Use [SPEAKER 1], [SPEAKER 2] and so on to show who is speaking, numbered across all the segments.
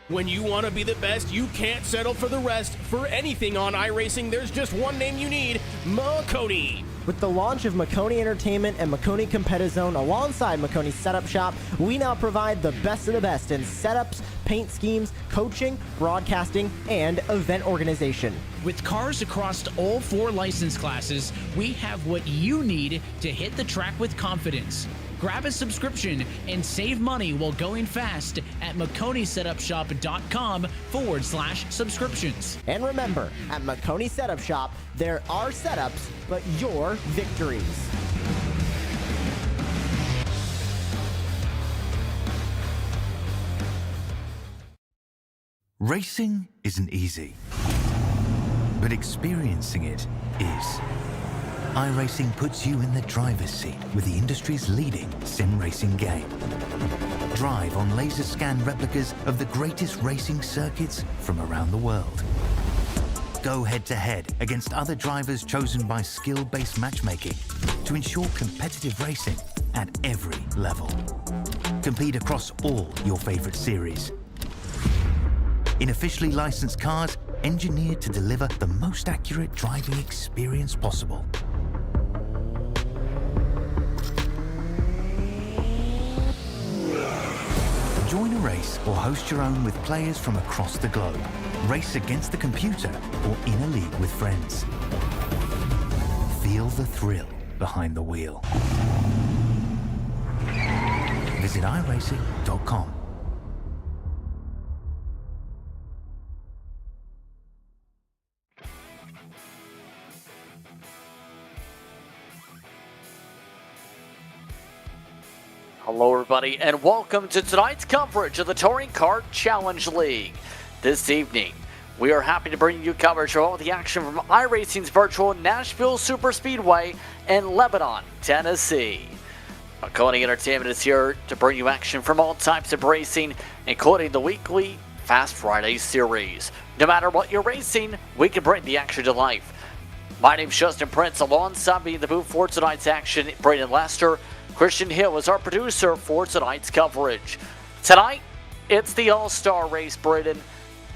[SPEAKER 1] When you want to be the best, you can't settle for the rest. For anything on iRacing, there's just one name you need: Maconi.
[SPEAKER 2] With the launch of Maconi Entertainment and Maconi Competizone alongside Maconi Setup Shop, we now provide the best of the best in setups, paint schemes, coaching, broadcasting, and event organization.
[SPEAKER 3] With cars across all 4 license classes, we have what you need to hit the track with confidence. Grab a subscription and save money while going fast at MaconiSetupShop.com/subscriptions.
[SPEAKER 2] And remember, at Maconi Setup Shop, there are setups, but your victories.
[SPEAKER 4] Racing isn't easy, but experiencing it is. iRacing puts you in the driver's seat with the industry's leading sim racing game. Drive on laser scan replicas of the greatest racing circuits from around the world. Go head-to-head against other drivers chosen by skill-based matchmaking to ensure competitive racing at every level. Compete across all your favorite series. In officially licensed cars, engineered to deliver the most accurate driving experience possible. Join a race or host your own with players from across the globe. Race against the computer or in a league with friends. Feel the thrill behind the wheel. Visit iRacing.com.
[SPEAKER 5] Hello everybody, and welcome to tonight's coverage of the Touring Kart Challenge League. This evening, we are happy to bring you coverage of all the action from iRacing's virtual Nashville Superspeedway in Lebanon, Tennessee. Maconi Entertainment is here to bring you action from all types of racing, including the weekly Fast Friday series. No matter what you're racing, we can bring the action to life. My name's Justin Prince, alongside me in the booth for tonight's action, Braden Lester. Christian Hill is our producer for tonight's coverage. Tonight, it's the All-Star race, Braden,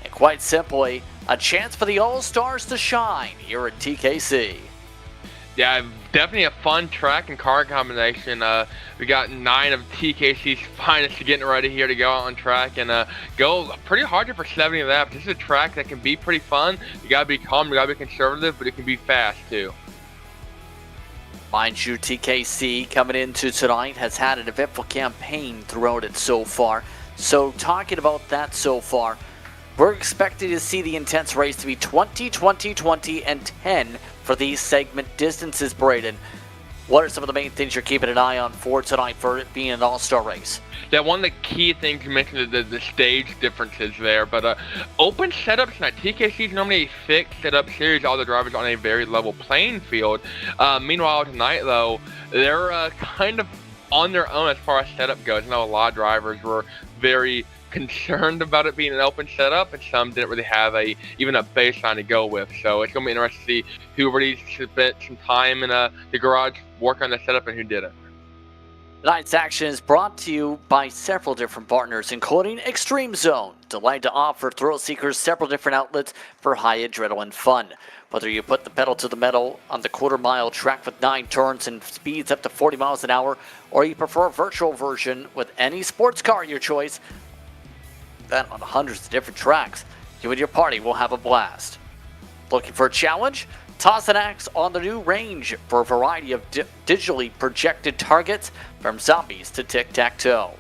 [SPEAKER 5] and quite simply, a chance for the All-Stars to shine here at TKC.
[SPEAKER 6] Yeah, definitely a fun track and car combination. We got 9 of TKC's finest getting ready here to go out on track and go pretty hard for 70 of that. But this is a track that can be pretty fun. You gotta be calm, you gotta be conservative, but it can be fast too.
[SPEAKER 5] Mind you, TKC coming into tonight has had an eventful campaign throughout it so far. So talking about that so far, we're expecting to see the intense race to be 20, 20, 20, and 10 for these segment distances, Braden. What are some of the main things you're keeping an eye on for tonight for it being an all-star race?
[SPEAKER 6] Yeah, one of the key things you mentioned is the stage differences there, but open setups, now TKC's normally a fixed setup series, all the drivers on a very level playing field. Meanwhile tonight though, they're kind of on their own as far as setup goes. I know a lot of drivers were very concerned about it being an open setup, and some didn't really have even a baseline to go with. So it's going to be interesting to see who really spent some time in the garage working on the setup and who didn't.
[SPEAKER 5] Tonight's action is brought to you by several different partners, including Extreme Zone, delighted to offer thrill seekers several different outlets for high adrenaline fun. Whether you put the pedal to the metal on the quarter-mile track with 9 turns and speeds up to 40 miles an hour, or you prefer a virtual version with any sports car of your choice, then on hundreds of different tracks, you and your party will have a blast. Looking for a challenge? Toss an axe on the new range for a variety of digitally projected targets, from zombies to tic-tac-toe.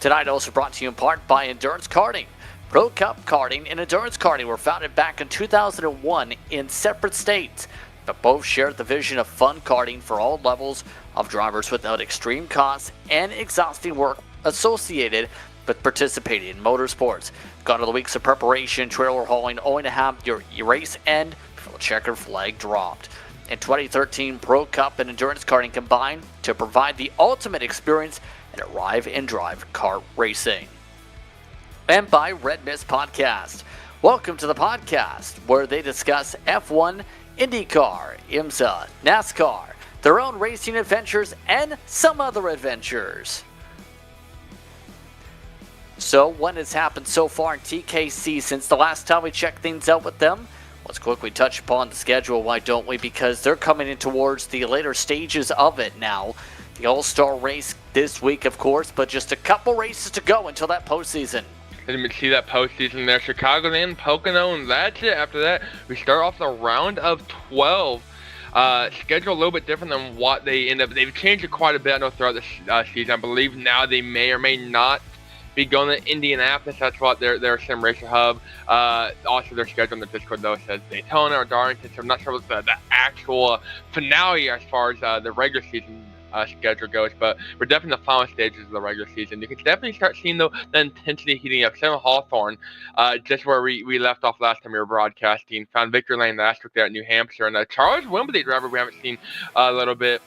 [SPEAKER 5] Tonight also brought to you in part by Endurance Karting. Pro Cup Karting and Endurance Karting were founded back in 2001 in separate states, but both shared the vision of fun karting for all levels of drivers without extreme costs and exhausting work associated with participating in motorsports. Gone are the weeks of preparation, trailer hauling, only to have your race end before the checkered flag dropped. In 2013, Pro Cup and Endurance Karting combined to provide the ultimate experience in arrive and drive kart racing. And by Red Mist Podcast. Welcome to the podcast where they discuss F1, IndyCar, IMSA, NASCAR, their own racing adventures, and some other adventures. So what has happened so far in TKC since the last time we checked things out with them? Let's quickly touch upon the schedule, why don't we? Because they're coming in towards the later stages of it now. The All-Star race this week, of course, but just a couple races to go until that postseason.
[SPEAKER 6] And you see that postseason there, Chicago and Pocono, and that's it. After that, we start off the round of 12. Schedule a little bit different than what they end up. They've changed it quite a bit, I know, throughout the season. I believe now they may or may not be going to Indianapolis. That's what their sim racer hub. Also, their schedule on the Discord though says Daytona or Darlington. So I'm not sure what the actual finale as far as the regular season schedule goes, but we're definitely in the final stages of the regular season. You can definitely start seeing the intensity heating up. Sam Hawthorne, just where we left off last time we were broadcasting, found victory lane last week there at New Hampshire, and Charles Wimbley, driver we haven't seen a little bit.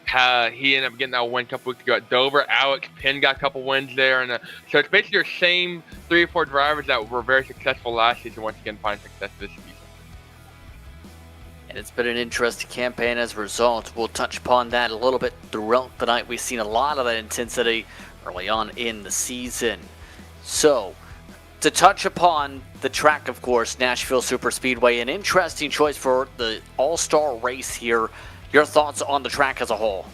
[SPEAKER 6] He ended up getting that win a couple weeks ago at Dover. Alex Penn got a couple wins there, and so it's basically your same 3 or 4 drivers that were very successful last season once again find success this season.
[SPEAKER 5] And it's been an interesting campaign as a result. We'll touch upon that a little bit throughout the night. We've seen a lot of that intensity early on in the season. So, to touch upon the track, of course, Nashville Superspeedway, an interesting choice for the All-Star race here. Your thoughts on the track as a whole?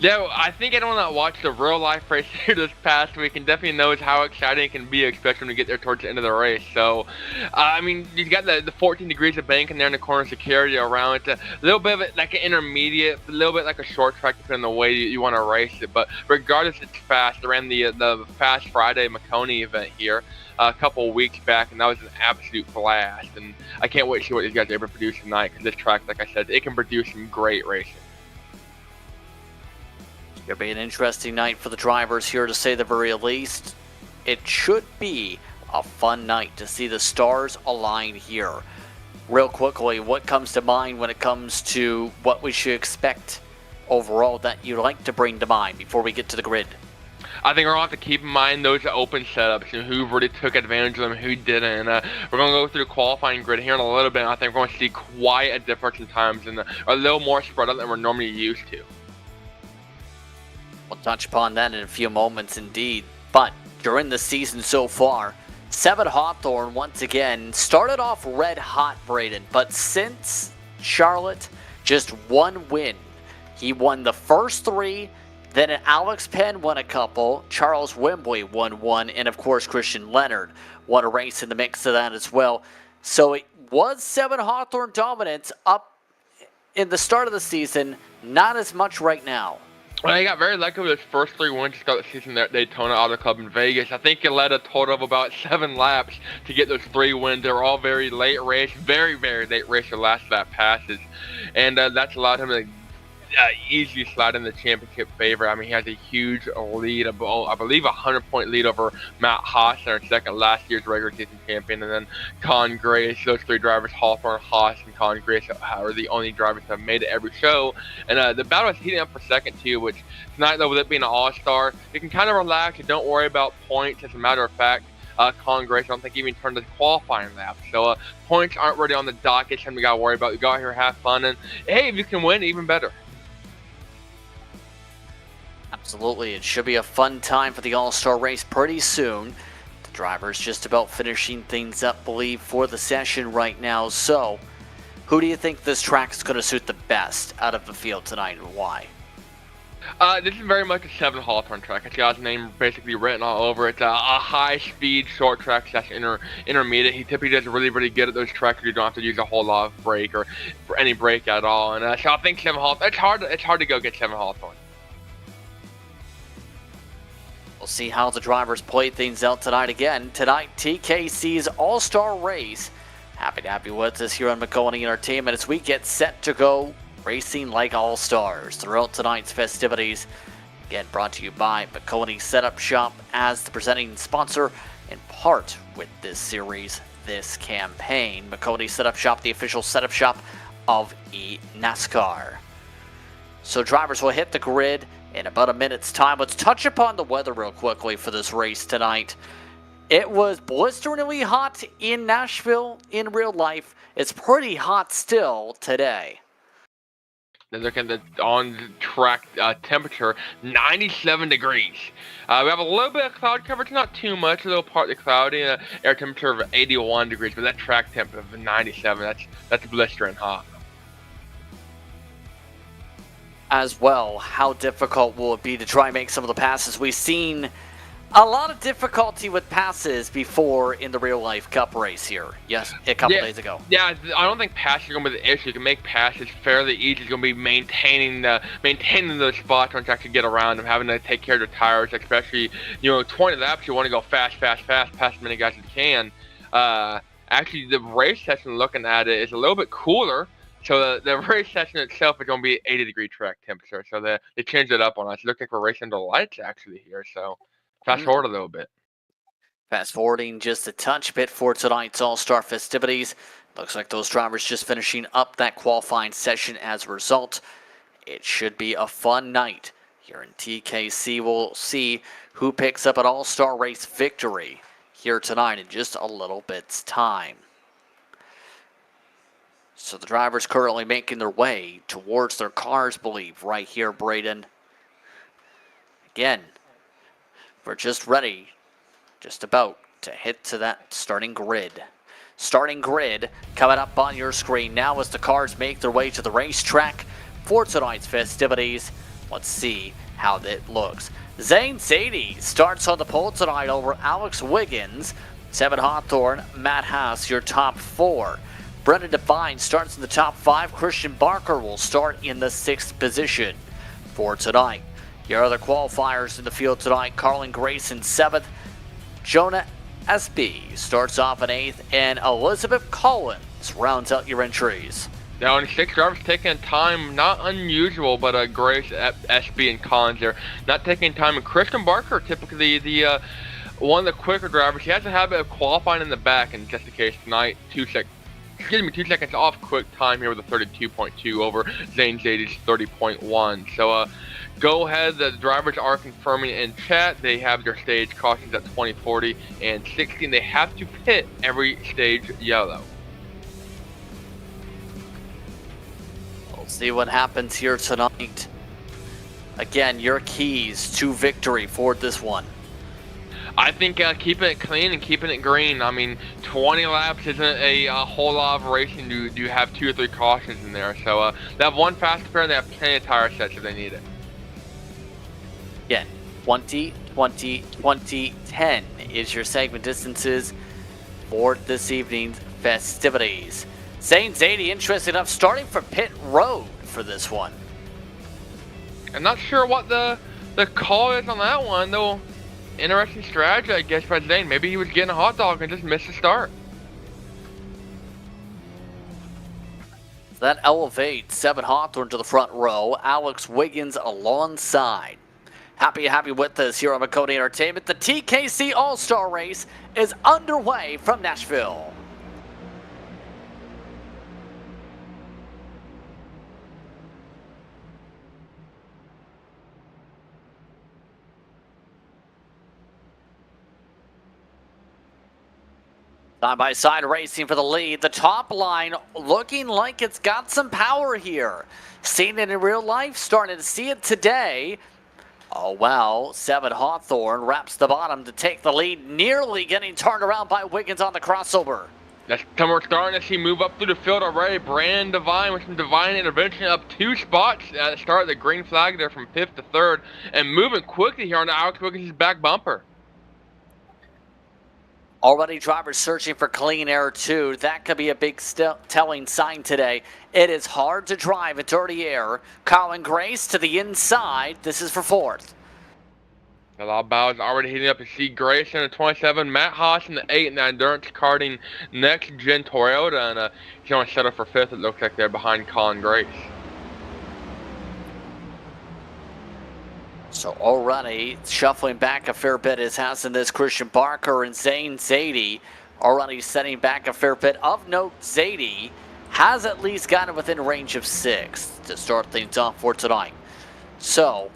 [SPEAKER 6] Yeah, I think anyone that watched the real life race here this past week can definitely knows how exciting it can be, especially when you get there towards the end of the race. So, I mean, you got the 14 degrees of bank in there in the corner security around. It's a little bit of it like an intermediate, a little bit like a short track depending on the way you want to race it. But regardless, it's fast. I ran the Fast Friday Maconi event here a couple of weeks back, and that was an absolute blast. And I can't wait to see what these guys are able to produce tonight, because this track, like I said, it can produce some great racing.
[SPEAKER 5] It's going to be an interesting night for the drivers here, to say the very least. It should be a fun night to see the stars align here. Real quickly, what comes to mind when it comes to what we should expect overall that you'd like to bring to mind before we get to the grid?
[SPEAKER 6] I think we're going to have to keep in mind those open setups and who really took advantage of them, who didn't. And we're going to go through the qualifying grid here in a little bit. And I think we're going to see quite a difference in times and a little more spread out than we're normally used to.
[SPEAKER 5] We'll touch upon that in a few moments indeed. But during the season so far, Seven Hawthorne once again started off red hot, Braden. But since Charlotte, just one win. He won the first 3. Then Alex Penn won a couple, Charles Wimbley won one, and of course Christian Leonard won a race in the mix of that as well. So it was Seven Hawthorne dominance up in the start of the season, not as much right now.
[SPEAKER 6] Well, he got very lucky with his first 3 wins to start the season there at Daytona Auto Club in Vegas. I think he led a total of about 7 laps to get those 3 wins. They were all very late race, very, very late race, your last lap passes. And that's allowed him to easily slide in the championship favor. I mean, he has a huge lead, I believe a 100-point lead over Matt Haas, our second last year's regular season champion, and then Con Grace. Those 3 drivers, Hawthorne, Haas, and Con Grace, are the only drivers that have made it every show. And the battle is heating up for second too, which tonight, though, with it being an all-star, you can kind of relax and don't worry about points. As a matter of fact, Con Grace, I don't think even turned the qualifying lap. So points aren't really on the docket, something we got to worry about. We got here, have fun, and hey, if you can win, even better.
[SPEAKER 5] Absolutely, it should be a fun time for the All-Star race pretty soon. The drivers just about finishing things up, believe, for the session right now. So, who do you think this track is going to suit the best out of the field tonight, and why?
[SPEAKER 6] This is very much a Seven Hawthorne track. It's got his name basically written all over it. It's a high-speed short track slash intermediate. He typically does really, really good at those tracks. You don't have to use a whole lot of brake or any brake at all. And so I think Seven Hawthorne. It's hard to go get Seven Hawthorne.
[SPEAKER 5] We'll see how the drivers play things out tonight again. Tonight, TKC's All-Star Race. Happy to have you with us here on Maconi Entertainment as we get set to go racing like all-stars throughout tonight's festivities. Again, brought to you by Maconi Setup Shop as the presenting sponsor, in part with this series, this campaign. Maconi Setup Shop, the official setup shop of eNASCAR. So drivers will hit the grid in about a minute's time. Let's touch upon the weather real quickly for this race tonight. It was blisteringly hot in Nashville in real life. It's pretty hot still today.
[SPEAKER 6] Then look at the on-track temperature, 97 degrees. We have a little bit of cloud coverage, not too much, a little partly cloudy, air temperature of 81 degrees, but that track temp of 97, that's blistering hot.
[SPEAKER 5] As well, how difficult will it be to try and make some of the passes? We've seen a lot of difficulty with passes before in the real life cup race here. Yes, a couple days ago.
[SPEAKER 6] Yeah, I don't think passing is going to be the issue. You can make passes fairly easy. It's going to be maintaining those spots once you actually get around them, having to take care of the tires, especially 20 laps. You want to go fast, pass as many guys as you can. Actually, the race session, looking at it, is a little bit cooler. So the race session itself is going to be 80-degree track temperature. So they changed it up on us. It looks like we're racing the lights actually here. So fast forward a little bit.
[SPEAKER 5] Fast forwarding just a touch bit for tonight's All-Star festivities. Looks like those drivers just finishing up that qualifying session as a result. It should be a fun night here in TKC. We'll see who picks up an All-Star race victory here tonight in just a little bit's time. So the drivers currently making their way towards their cars, believe, right here, Braden. Again, we're just ready, just about to hit to that starting grid. Starting grid coming up on your screen now as the cars make their way to the racetrack for tonight's festivities. Let's see how that looks. Zane Sadie starts on the pole tonight over Alex Wiggins. Seven Hawthorne, Matt Haas, your top four. Brendan Devine starts in the top five. Christian Barker will start in the 6th position for tonight. Your other qualifiers in the field tonight, Carlin Grace in 7th. Jonah Espy starts off in 8th. And Elizabeth Collins rounds out your entries.
[SPEAKER 6] Now, only 6 drivers taking time, not unusual, but Grace, Espy, and Collins there not taking time. And Christian Barker, typically the one of the quicker drivers, he has a habit of qualifying in the back, and just the case tonight, 2 seconds off quick time here with a 32.2 over Zane Zadie's 30.1. So go ahead, the drivers are confirming in chat. They have their stage cautions at 20, 40, and 60. They have to pit every stage yellow.
[SPEAKER 5] We'll see what happens here tonight. Again, your keys to victory for this one.
[SPEAKER 6] I think keeping it clean and keeping it green. I mean, 20 laps isn't a whole lot of racing. You have 2 or 3 cautions in there. So they have one fast pair and they have plenty of tire sets if they need it.
[SPEAKER 5] Again, 20, 20, 20, 10 is your segment distances for this evening's festivities. Zane Zadie, interesting enough, starting from pit road for this one.
[SPEAKER 6] I'm not sure what the call is on that one, though. Interesting strategy, I guess, by Zane. Maybe he was getting a hot dog and just missed the start.
[SPEAKER 5] That elevates 7 Hawthorne to the front row. Alex Wiggins alongside. Happy with us here on Maconi Entertainment. The TKC All-Star Race is underway from Nashville. Side-by-side racing for the lead. The top line looking like it's got some power here. Seen it in real life, starting to see it today. Oh, wow. 7 Hawthorne wraps the bottom to take the lead, nearly getting turned around by Wiggins on the crossover.
[SPEAKER 6] That's time we're starting to see move up through the field already. Brandon Devine with some divine intervention up 2 spots at the start of the green flag there from 5th to 3rd. And moving quickly here on Alex Wiggins' back bumper.
[SPEAKER 5] Already drivers searching for clean air too. That could be a big telling sign today. It is hard to drive in dirty air. Colin Grace to the inside. This is for 4th.
[SPEAKER 6] A lot of bows already heating up. You see Grace in the 27, Matt Haas in the 8 in the Endurance Karting Next Gen Toyota. And he's going to settle for 5th, it looks like they're behind Colin Grace.
[SPEAKER 5] So already shuffling back a fair bit is Hassan this Christian Barker and Zane Zadie already setting back a fair bit. Of note, Zadie has at least gotten within range of 6 to start things off for tonight. So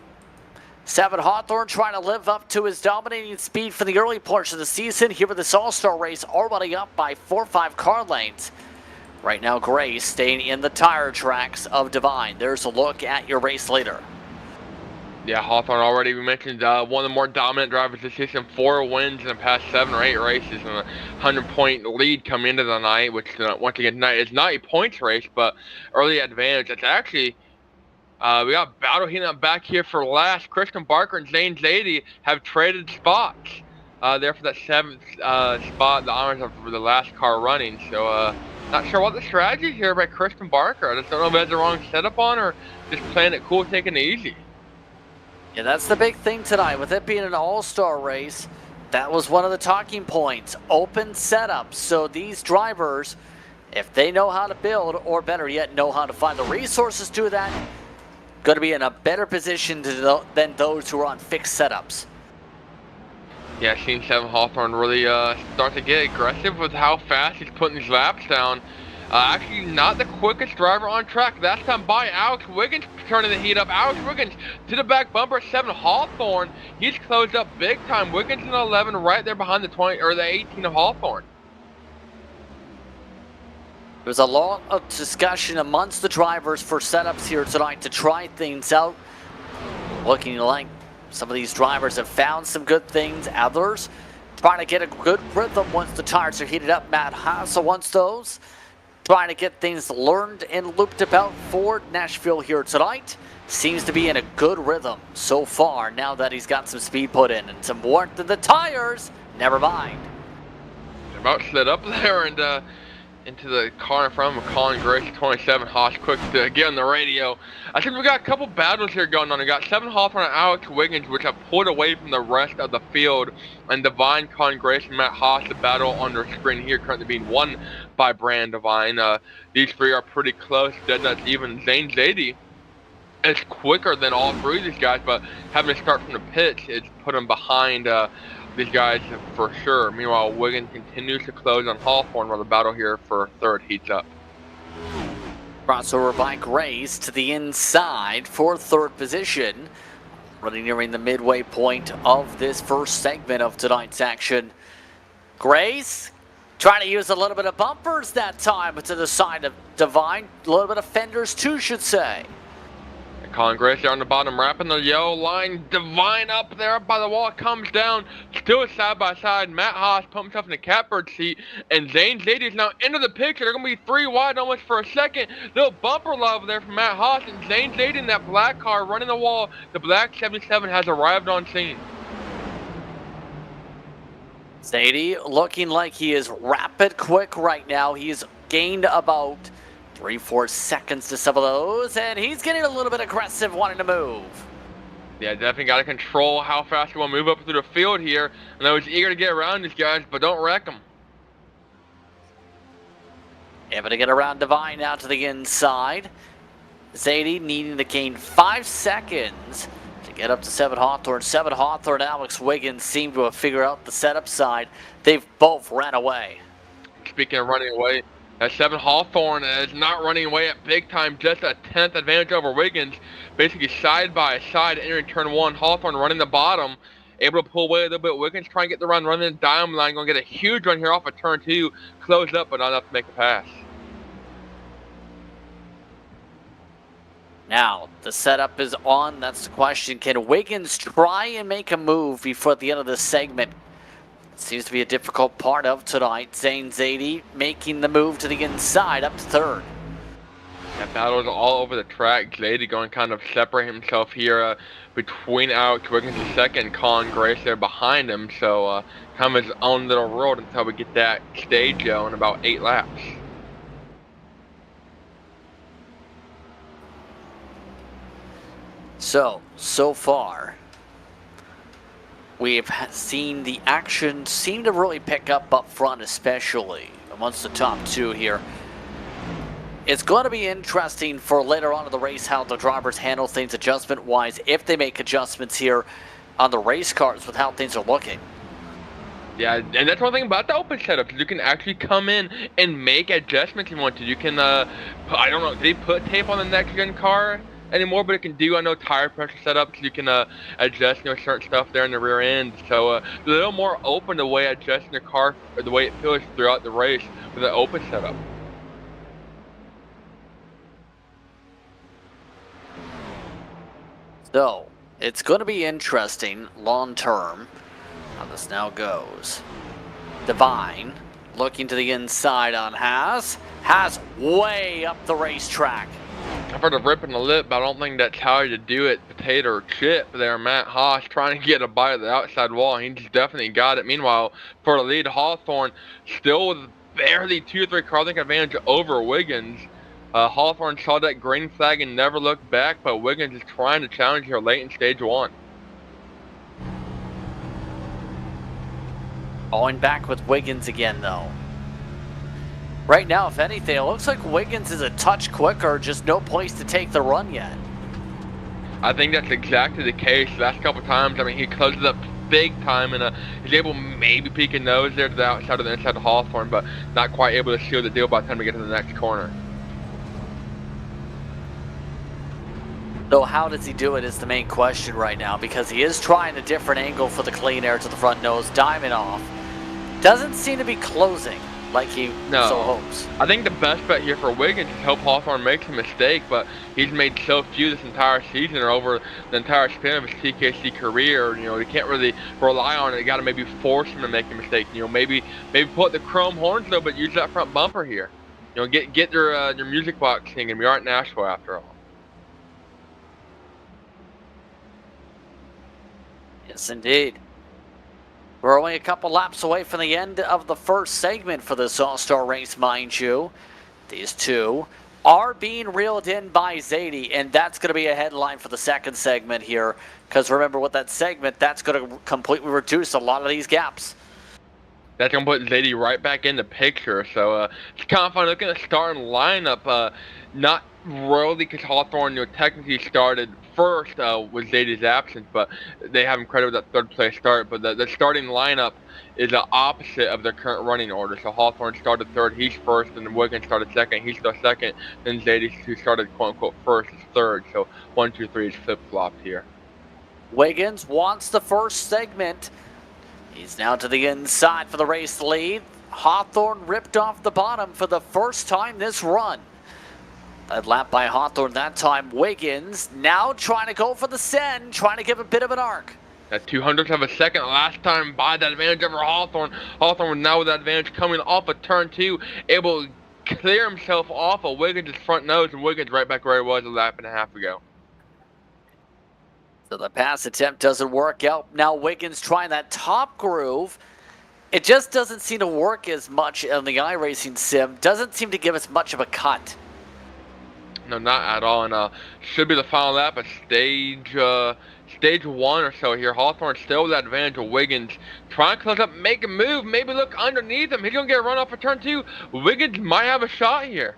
[SPEAKER 5] 7 Hawthorne trying to live up to his dominating speed for the early portion of the season here with this All-Star race already up by 4 or 5 car lengths. Right now, Gray staying in the tire tracks of Divine. There's a look at your race leader.
[SPEAKER 6] Yeah, Hawthorne already, we mentioned one of the more dominant drivers this season, 4 wins in the past 7 or 8 races, and a 100-point lead coming into the night, which once again tonight is not a points race, but early advantage. It's actually, we got battle heating up back here for last. Christian Barker and Zane Zadie have traded spots there for that 7th spot, the honors of the last car running. So not sure what the strategy is here by Christian Barker. I just don't know if he has the wrong setup on or just playing it cool, taking it easy.
[SPEAKER 5] Yeah, that's the big thing tonight. With it being an all-star race, that was one of the talking points. Open setup. So these drivers, if they know how to build, or better yet, know how to find the resources to do that, going to be in a better position than those who are on fixed setups.
[SPEAKER 6] Yeah, seen 7 Hawthorne really start to get aggressive with how fast he's putting these laps down. Actually, not the quickest driver on track. That time by Alex Wiggins turning the heat up. Alex Wiggins to the back bumper, 7 Hawthorne. He's closed up big time. Wiggins in 11, right there behind the 20 or the 18 of Hawthorne.
[SPEAKER 5] There's a lot of discussion amongst the drivers for setups here tonight to try things out. Looking like some of these drivers have found some good things. Others trying to get a good rhythm once the tires are heated up. Matt Haas wants those. Trying to get things learned and looped about for Nashville here tonight. Seems to be in a good rhythm so far now that he's got some speed put in and some warmth in the tires. Never mind.
[SPEAKER 6] About slid up there and into the car in front of Colin Grace, 27 Haas, quick to get on the radio. I think we got a couple battles here going on. We got 7 Hawthorne and Alex Wiggins, which have pulled away from the rest of the field, and Divine, Colin Grace, and Matt Haas, the battle on their screen here, currently being won by Brand Divine. These 3 are pretty close, dead nuts even. Zane Zadie is quicker than all 3 of these guys, but having to start from the pits is put them behind these guys for sure. Meanwhile, Wiggins continues to close on Hawthorne while the battle here for 3rd heats up.
[SPEAKER 5] Crossover by Grace to the inside for 3rd position. Running nearing the midway point of this first segment of tonight's action. Grace trying to use a little bit of bumpers that time to the side of Divine. A little bit of fenders too, should say.
[SPEAKER 6] Colin Grace there on the bottom, wrapping the yellow line. Divine up there by the wall, comes down, still side by side. Matt Haas put himself in the catbird seat, and Zane Zadie is now into the picture. They're going to be 3 wide almost for a second. Little bumper love there from Matt Haas, and Zane Zadie in that black car running the wall. The black 77 has arrived on scene.
[SPEAKER 5] Zadie looking like he is rapid quick right now. He's gained about 3-4 seconds to some of those, and he's getting a little bit aggressive, wanting to move.
[SPEAKER 6] Yeah, definitely got to control how fast you want to move up through the field here. And I was eager to get around these guys, but don't wreck them.
[SPEAKER 5] Able to get around Divine now to the inside. Zadie needing to gain 5 seconds to get up to 7 Hawthorne. 7 Hawthorne, Alex Wiggins seem to have figured out the setup side. They've both ran away.
[SPEAKER 6] Speaking of running away, that 7 Hawthorne is not running away at big time, just a 10th advantage over Wiggins. Basically side by side entering turn 1. Hawthorne running the bottom, able to pull away a little bit. Wiggins trying to get the run, running the diamond line, going to get a huge run here off of turn 2. Closed up, but not enough to make a pass.
[SPEAKER 5] Now, the setup is on. That's the question. Can Wiggins try and make a move before the end of this segment? Seems to be a difficult part of tonight. Zane Zadie making the move to the inside up to 3rd.
[SPEAKER 6] That battle is all over the track. Zadie going to kind of separate himself here between Alex Wiggins and 2nd, Colin Grace there behind him. So kind of his own little world until we get that stage in about 8 laps.
[SPEAKER 5] So far, we've seen the action seem to really pick up front, especially amongst the top 2 here. It's going to be interesting for later on in the race how the drivers handle things adjustment-wise, if they make adjustments here on the race cars with how things are looking.
[SPEAKER 6] Yeah, and that's one thing about the open setup. You can actually come in and make adjustments you want to. You can, I don't know, did they put tape on the next-gen car anymore? But it can do, I know, tire pressure setups. You can adjust, certain stuff there in the rear end. So a little more open the way adjusting the car, or the way it feels throughout the race with an open setup.
[SPEAKER 5] So, it's going to be interesting long term how this now goes. Divine looking to the inside on Haas. Haas way up the racetrack.
[SPEAKER 6] I've heard of ripping the lip, but I don't think that's how you do it. Potato or chip there. Matt Haas trying to get a bite of the outside wall. He just definitely got it. Meanwhile, for the lead, Hawthorne still with barely 2 or 3 car length advantage over Wiggins. Hawthorne saw that green flag and never looked back, but Wiggins is trying to challenge here late in stage 1.
[SPEAKER 5] Going back with Wiggins again, though. Right now, if anything, it looks like Wiggins is a touch quicker, just no place to take the run yet.
[SPEAKER 6] I think that's exactly the case. Last couple times, I mean, he closes up big time, and he's able to maybe peek a nose there to the outside of the inside of Hawthorne, but not quite able to seal the deal by the time we get to the next corner.
[SPEAKER 5] So how does he do it is the main question right now, because he is trying a different angle for the clean air to the front nose, diamond off. Doesn't seem to be closing like he so hopes.
[SPEAKER 6] I think the best bet here for Wiggins is help Hawthorne make a mistake, but he's made so few this entire season or over the entire span of his TKC career. You know, you can't really rely on it. You got to maybe force him to make a mistake. You know, maybe put the chrome horns though, but use that front bumper here. You know, get your music box singing. We aren't Nashville after all.
[SPEAKER 5] Yes, indeed. We're only a couple laps away from the end of the first segment for this All-Star race, mind you. These two are being reeled in by Zadie, and that's going to be a headline for the second segment here. Because remember, with that segment, that's going to completely reduce a lot of these gaps.
[SPEAKER 6] That's going to put Zadie right back in the picture. So it's kind of fun looking at the starting lineup. Not really because Hawthorne technically started first with Zadie's absence, but they have him credited with that third place start. But the starting lineup is the opposite of their current running order. So Hawthorne started third, he's first, and then Wiggins started second, he's still second. Then Zadie, who started quote-unquote first, is third. So 1, 2, 3 is flip-flopped here.
[SPEAKER 5] Wiggins wants the first segment. He's now to the inside for the race lead. Hawthorne ripped off the bottom for the first time this run. That lap by Hawthorne that time. Wiggins now trying to go for the send, trying to give a bit of an arc.
[SPEAKER 6] That 200th of a second last time by that advantage over Hawthorne. Hawthorne now with that advantage coming off of turn 2, able to clear himself off of Wiggins' front nose, and Wiggins right back where he was a lap and a half ago.
[SPEAKER 5] So the pass attempt doesn't work out. Now Wiggins trying that top groove. It just doesn't seem to work as much in the iRacing sim. Doesn't seem to give us much of a cut.
[SPEAKER 6] No, not at all, and should be the final lap of stage 1 or so here. Hawthorne still with that advantage of Wiggins. Trying to close up, make a move, maybe look underneath him. He's going to get a run off for turn 2. Wiggins might have a shot here.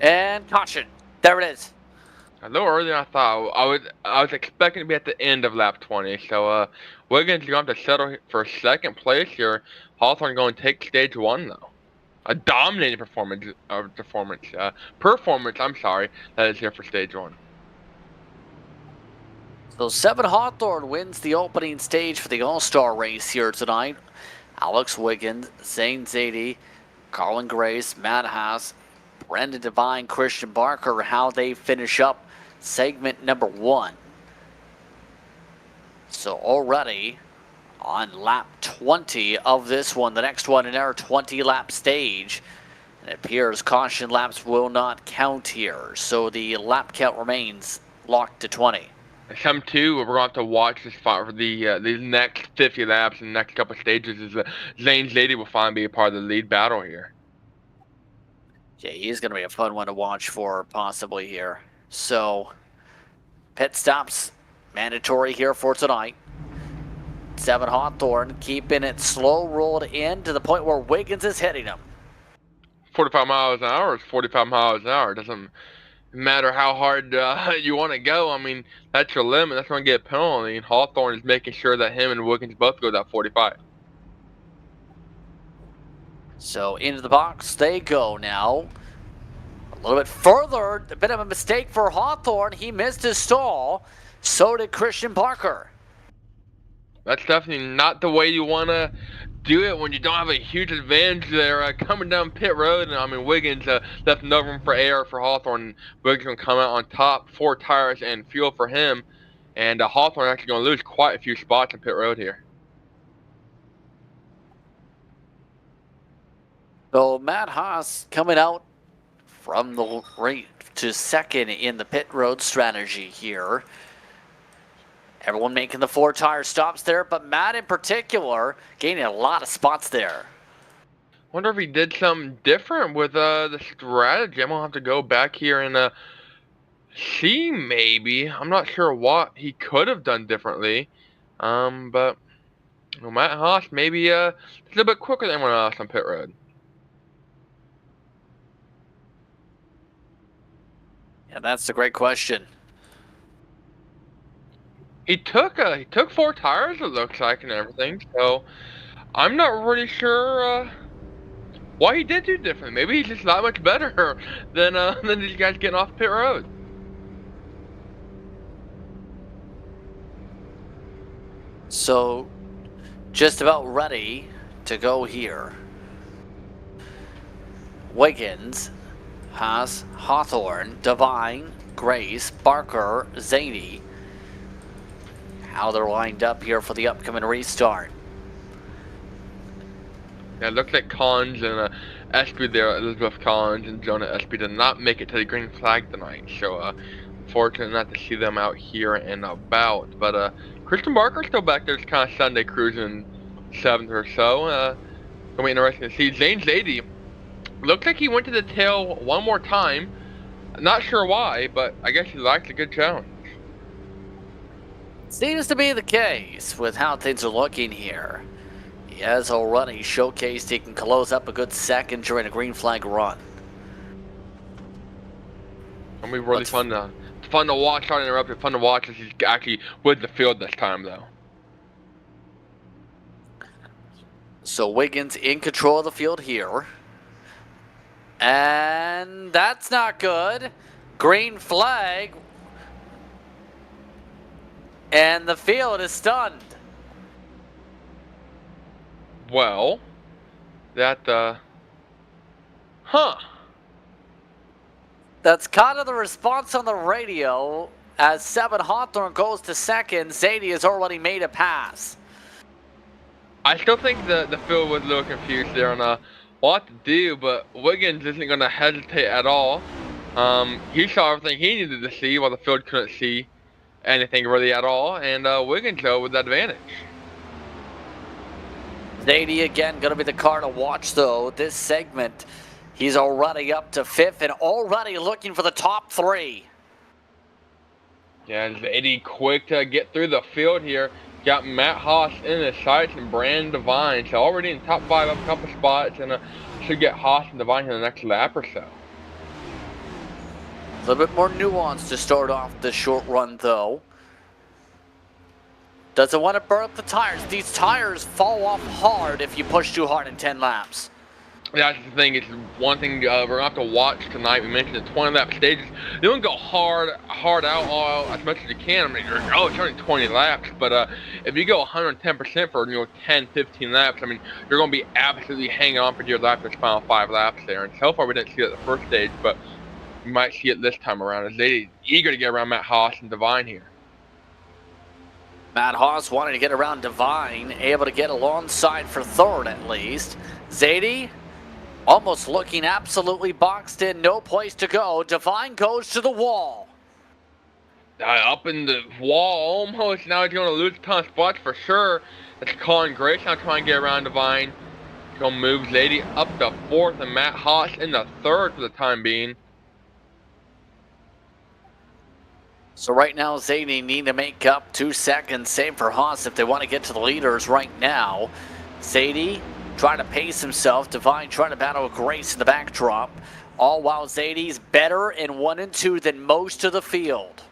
[SPEAKER 5] And caution. There it is.
[SPEAKER 6] A little earlier than I thought. I was expecting to be at the end of lap 20. So Wiggins going to have to settle for second place here. Hawthorne going to take stage 1 though. A dominating performance, I'm sorry, that is here for stage 1.
[SPEAKER 5] So 7 Hawthorne wins the opening stage for the All-Star race here tonight. Alex Wiggins, Zane Zadie, Colin Grace, Matt Haas, Brendan Devine, Christian Barker, how they finish up segment number 1. So already on lap 20 of this one, the next one in our 20-lap stage. It appears caution laps will not count here, so the lap count remains locked to 20.
[SPEAKER 6] Some too, we're going to have to watch this fight for these next 50 laps and the next couple stages as Zane Zadie will finally be a part of the lead battle here.
[SPEAKER 5] Yeah, he's going to be a fun one to watch for possibly here. So, pit stops mandatory here for tonight. 7 Hawthorne keeping it slow rolled in to the point where Wiggins is hitting him.
[SPEAKER 6] 45 miles an hour is 45 miles an hour. It doesn't matter how hard you want to go. I mean, that's your limit. That's going to get a penalty. And Hawthorne is making sure that him and Wiggins both go that 45.
[SPEAKER 5] So into the box they go now. A little bit further, a bit of a mistake for Hawthorne. He missed his stall. So did Christian Barker.
[SPEAKER 6] That's definitely not the way you want to do it when you don't have a huge advantage there. Coming down pit road, and I mean Wiggins left no room for air for Hawthorne. Wiggins gonna come out on top, 4 tires and fuel for him, and Hawthorne actually gonna lose quite a few spots in pit road here.
[SPEAKER 5] So Matt Haas coming out from the right to second in the pit road strategy here. Everyone making the 4 tire stops there, but Matt in particular gaining a lot of spots there.
[SPEAKER 6] Wonder if he did something different with the strategy. I'm gonna have to go back here and see maybe. I'm not sure what he could have done differently. But you know, Matt Haas maybe a little bit quicker than everyone else on pit road.
[SPEAKER 5] Yeah, that's a great question.
[SPEAKER 6] He took 4 tires, it looks like, and everything. So I'm not really sure why he did do different. Maybe he's just not much better than these guys getting off pit road.
[SPEAKER 5] So just about ready to go here. Wiggins, Haas, Hawthorne, Devine, Grace, Barker, Zaney. How they're lined up here for the upcoming restart.
[SPEAKER 6] Yeah, it looks like Collins and Espy there, Elizabeth Collins and Jonah Espy did not make it to the green flag tonight. So fortunate not to see them out here and about. But Christian Barker's still back there, just kind of Sunday cruising 7th or so. Gonna be interesting to see. Zane Zadie looks like he went to the tail one more time. Not sure why, but I guess he liked a good challenge.
[SPEAKER 5] Seems to be the case with how things are looking here. He has already showcased he can close up a good second during a green flag run.
[SPEAKER 6] It'll be really fun to watch. Sorry to interrupt. Fun to watch as he's actually with the field this time, though.
[SPEAKER 5] So Wiggins in control of the field here. And that's not good. Green flag. And the field is stunned.
[SPEAKER 6] Well, that,
[SPEAKER 5] That's kind of the response on the radio as 7 Hawthorne goes to second. Zadie has already made a pass.
[SPEAKER 6] I still think the field was a little confused there on what to do, but Wiggins isn't going to hesitate at all. He saw everything he needed to see while the field couldn't see anything really at all, and Wiggins though with that advantage.
[SPEAKER 5] Zadie again going to be the car to watch though. This segment, he's already up to 5th and already looking for the top 3.
[SPEAKER 6] Yeah, Zadie quick to get through the field here. Got Matt Haas in his sights and Brandon Devine. So already in top 5 up a couple spots, and should get Haas and Devine in the next lap or so.
[SPEAKER 5] A little bit more nuance to start off the short run though. Doesn't want to burn up the tires. These tires fall off hard if you push too hard in 10 laps.
[SPEAKER 6] That's the thing. It's one thing we're going to have to watch tonight. We mentioned the 20 lap stages. You don't go hard out all as much as you can. I mean, it's only 20 laps, but if you go 110% for 10, 15 laps, I mean, you're going to be absolutely hanging on for dear life those final 5 laps there. And so far, we didn't see it at the first stage, but we might see it this time around. As they're eager to get around Matt Haas and Devine here.
[SPEAKER 5] Matt Haas wanting to get around Devine, able to get alongside for 3rd at least. Zadie almost looking absolutely boxed in, no place to go. Devine goes to the wall.
[SPEAKER 6] Up in the wall almost. Now he's going to lose a ton of spots for sure. That's Colin Grace now trying to get around Devine. He's going to move Zadie up to 4th and Matt Haas in the 3rd for the time being.
[SPEAKER 5] So right now, Zadie need to make up 2 seconds, same for Haas if they want to get to the leaders right now. Zadie trying to pace himself. Devine trying to battle with Grace in the backdrop. All while Zadie's better in 1 and 2 than most of the field.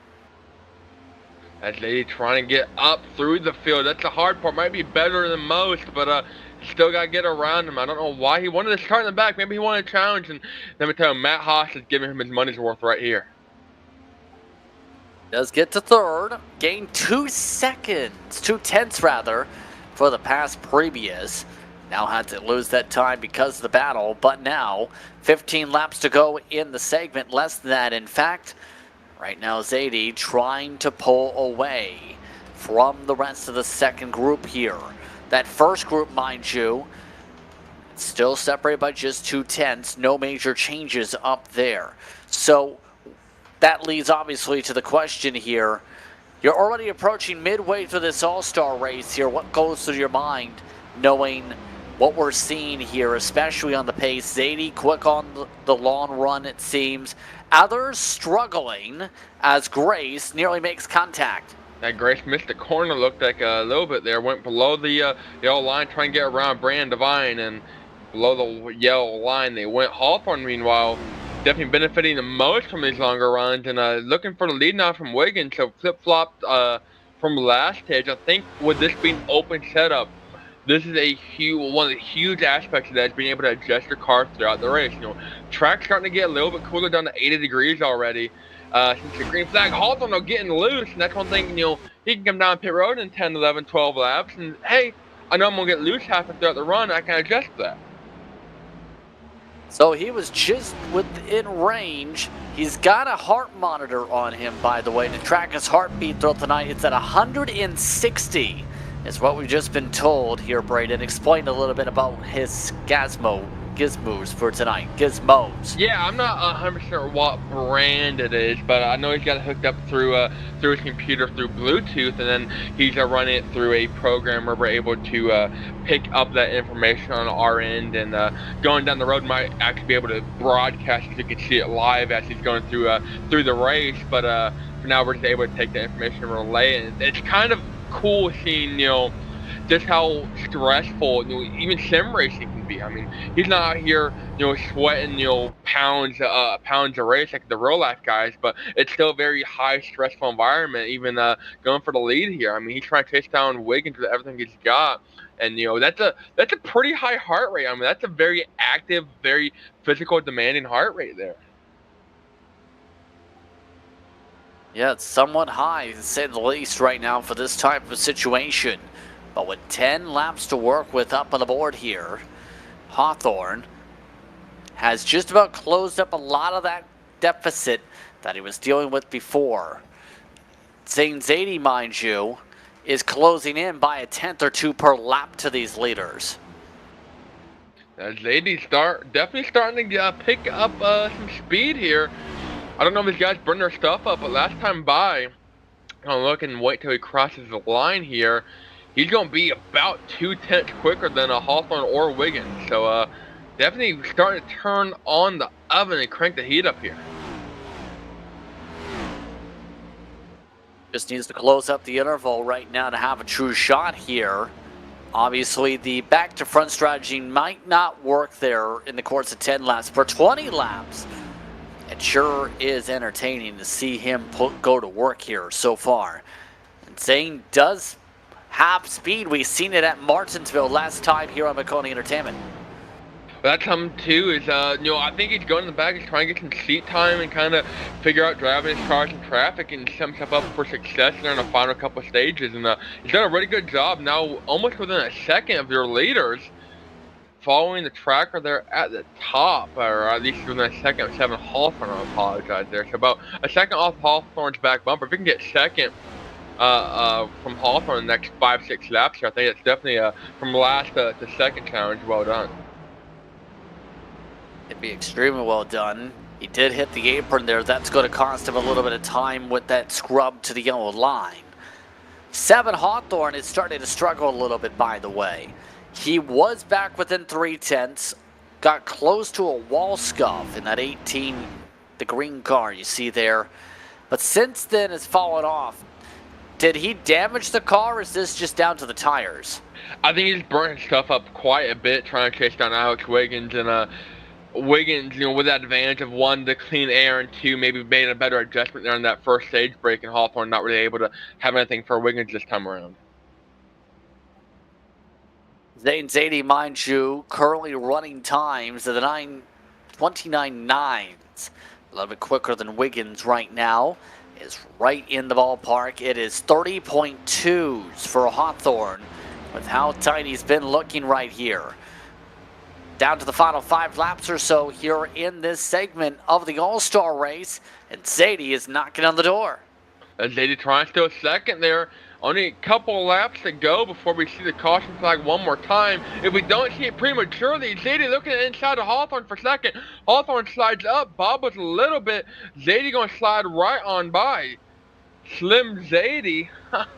[SPEAKER 6] That's Zadie trying to get up through the field. That's the hard part. Might be better than most, but still got to get around him. I don't know why he wanted to start in the back. Maybe he wanted a challenge, and let me tell you, Matt Haas is giving him his money's worth right here.
[SPEAKER 5] Does get to 3rd, gain 2 seconds, 2 tenths rather, for the pass previous. Now had to lose that time because of the battle, but now 15 laps to go in the segment, less than that in fact. Right now Zadie trying to pull away from the rest of the second group here. That first group, mind you, still separated by just 2/10, no major changes up there. So that leads obviously to the question here. You're already approaching midway through this all-star race here. What goes through your mind knowing what we're seeing here, especially on the pace? Zadie quick on the long run, it seems. Others struggling as Grace nearly makes contact.
[SPEAKER 6] That Grace missed the corner, looked like a little bit there. Went below the yellow line, trying to get around Brand Divine, and below the yellow line they went. Hawthorne, meanwhile, definitely benefiting the most from these longer runs, and looking for the lead now from Wiggins. So flip-flopped from last stage. I think with this being open setup, this is one of the huge aspects of that is being able to adjust your car throughout the race. You know, track's starting to get a little bit cooler, down to 80 degrees already. Since the green flag, Hawthorne are getting loose, and that's one thing, you know, he can come down pit road in 10, 11, 12 laps, and hey, I know I'm going to get loose halfway throughout the run, I can adjust that.
[SPEAKER 5] So he was just within range. He's got a heart monitor on him, by the way, to track his heartbeat throughout the night. It's at 160, is what we've just been told here, Braden. Explain a little bit about his gizmos for tonight. Gizmos.
[SPEAKER 6] Yeah, I'm not 100% sure what brand it is, but I know he's got it hooked up through his computer through Bluetooth, and then he's running it through a program where we're able to pick up that information on our end, and going down the road might actually be able to broadcast so you can see it live as he's going through the race. But for now, we're just able to take that information and relay it. It's kind of cool seeing, you know, just how stressful, you know, even sim racing can be. I mean, he's not out here, you know, sweating, you know, pounds a race like the real life guys, but it's still a very high stressful environment, even going for the lead here. I mean, he's trying to chase down Wiggins with everything he's got, and, you know, that's a pretty high heart rate. I mean, that's a very active, very physical, demanding heart rate there.
[SPEAKER 5] Yeah, it's somewhat high, to say the least, right now for this type of situation. But with 10 laps to work with up on the board here, Hawthorne has just about closed up a lot of that deficit that he was dealing with before. Zane Zadie, mind you, is closing in by a tenth or two per lap to these leaders.
[SPEAKER 6] Zadie's definitely starting to pick up some speed here. I don't know if these guys burn their stuff up, but last time by, I'll look and wait till he crosses the line here. He's going to be about 2/10 quicker than a Hawthorne or Wiggins. So definitely starting to turn on the oven and crank the heat up here.
[SPEAKER 5] Just needs to close up the interval right now to have a true shot here. Obviously, the back to front strategy might not work there in the course of 10 laps. For 20 laps, it sure is entertaining to see him go to work here so far. And Zane does have speed. We've seen it at Martinsville last time here on Maconi Entertainment.
[SPEAKER 6] That's something too, is you know, I think he's going in the back, he's trying to get some seat time and kind of figure out driving his cars in traffic and set himself up for success there in the final couple of stages. And he's done a really good job now, almost within a second of your leaders, following the tracker there at the top, or at least within a second of 7 Hawthorne. I apologize there. So about a second off Hawthorne's back bumper. If we can get second from Hawthorne in the next 5-6 laps here, I think it's definitely from last to second challenge well done.
[SPEAKER 5] It'd be extremely well done. He did hit the apron there. That's going to cost him a little bit of time with that scrub to the yellow line. 7 Hawthorne is starting to struggle a little bit, by the way. He was back within 3/10, got close to a wall scuff in that 18, the green car you see there. But since then has fallen off. Did he damage the car, or is this just down to the tires?
[SPEAKER 6] I think he's burnt his stuff up quite a bit trying to chase down Alex Wiggins, and Wiggins, you know, with that advantage of 1, the clean air, and 2, maybe made a better adjustment there on that first stage break, and Hawthorne not really able to have anything for Wiggins this time around.
[SPEAKER 5] Zane Zadie, mind you, currently running times at the 9:29.9s. A little bit quicker than Wiggins right now. Is right in the ballpark. It is 30.2s for Hawthorne with how tight he's been looking right here. Down to the final 5 laps or so here in this segment of the All-Star race, and Zadie is knocking on the door.
[SPEAKER 6] Zadie trying to steal second there. Only a couple laps to go before we see the caution flag one more time. If we don't see it prematurely, Zadie looking inside of Hawthorne for second. Hawthorne slides up, bobbles a little bit. Zadie going to slide right on by. Slim Zadie,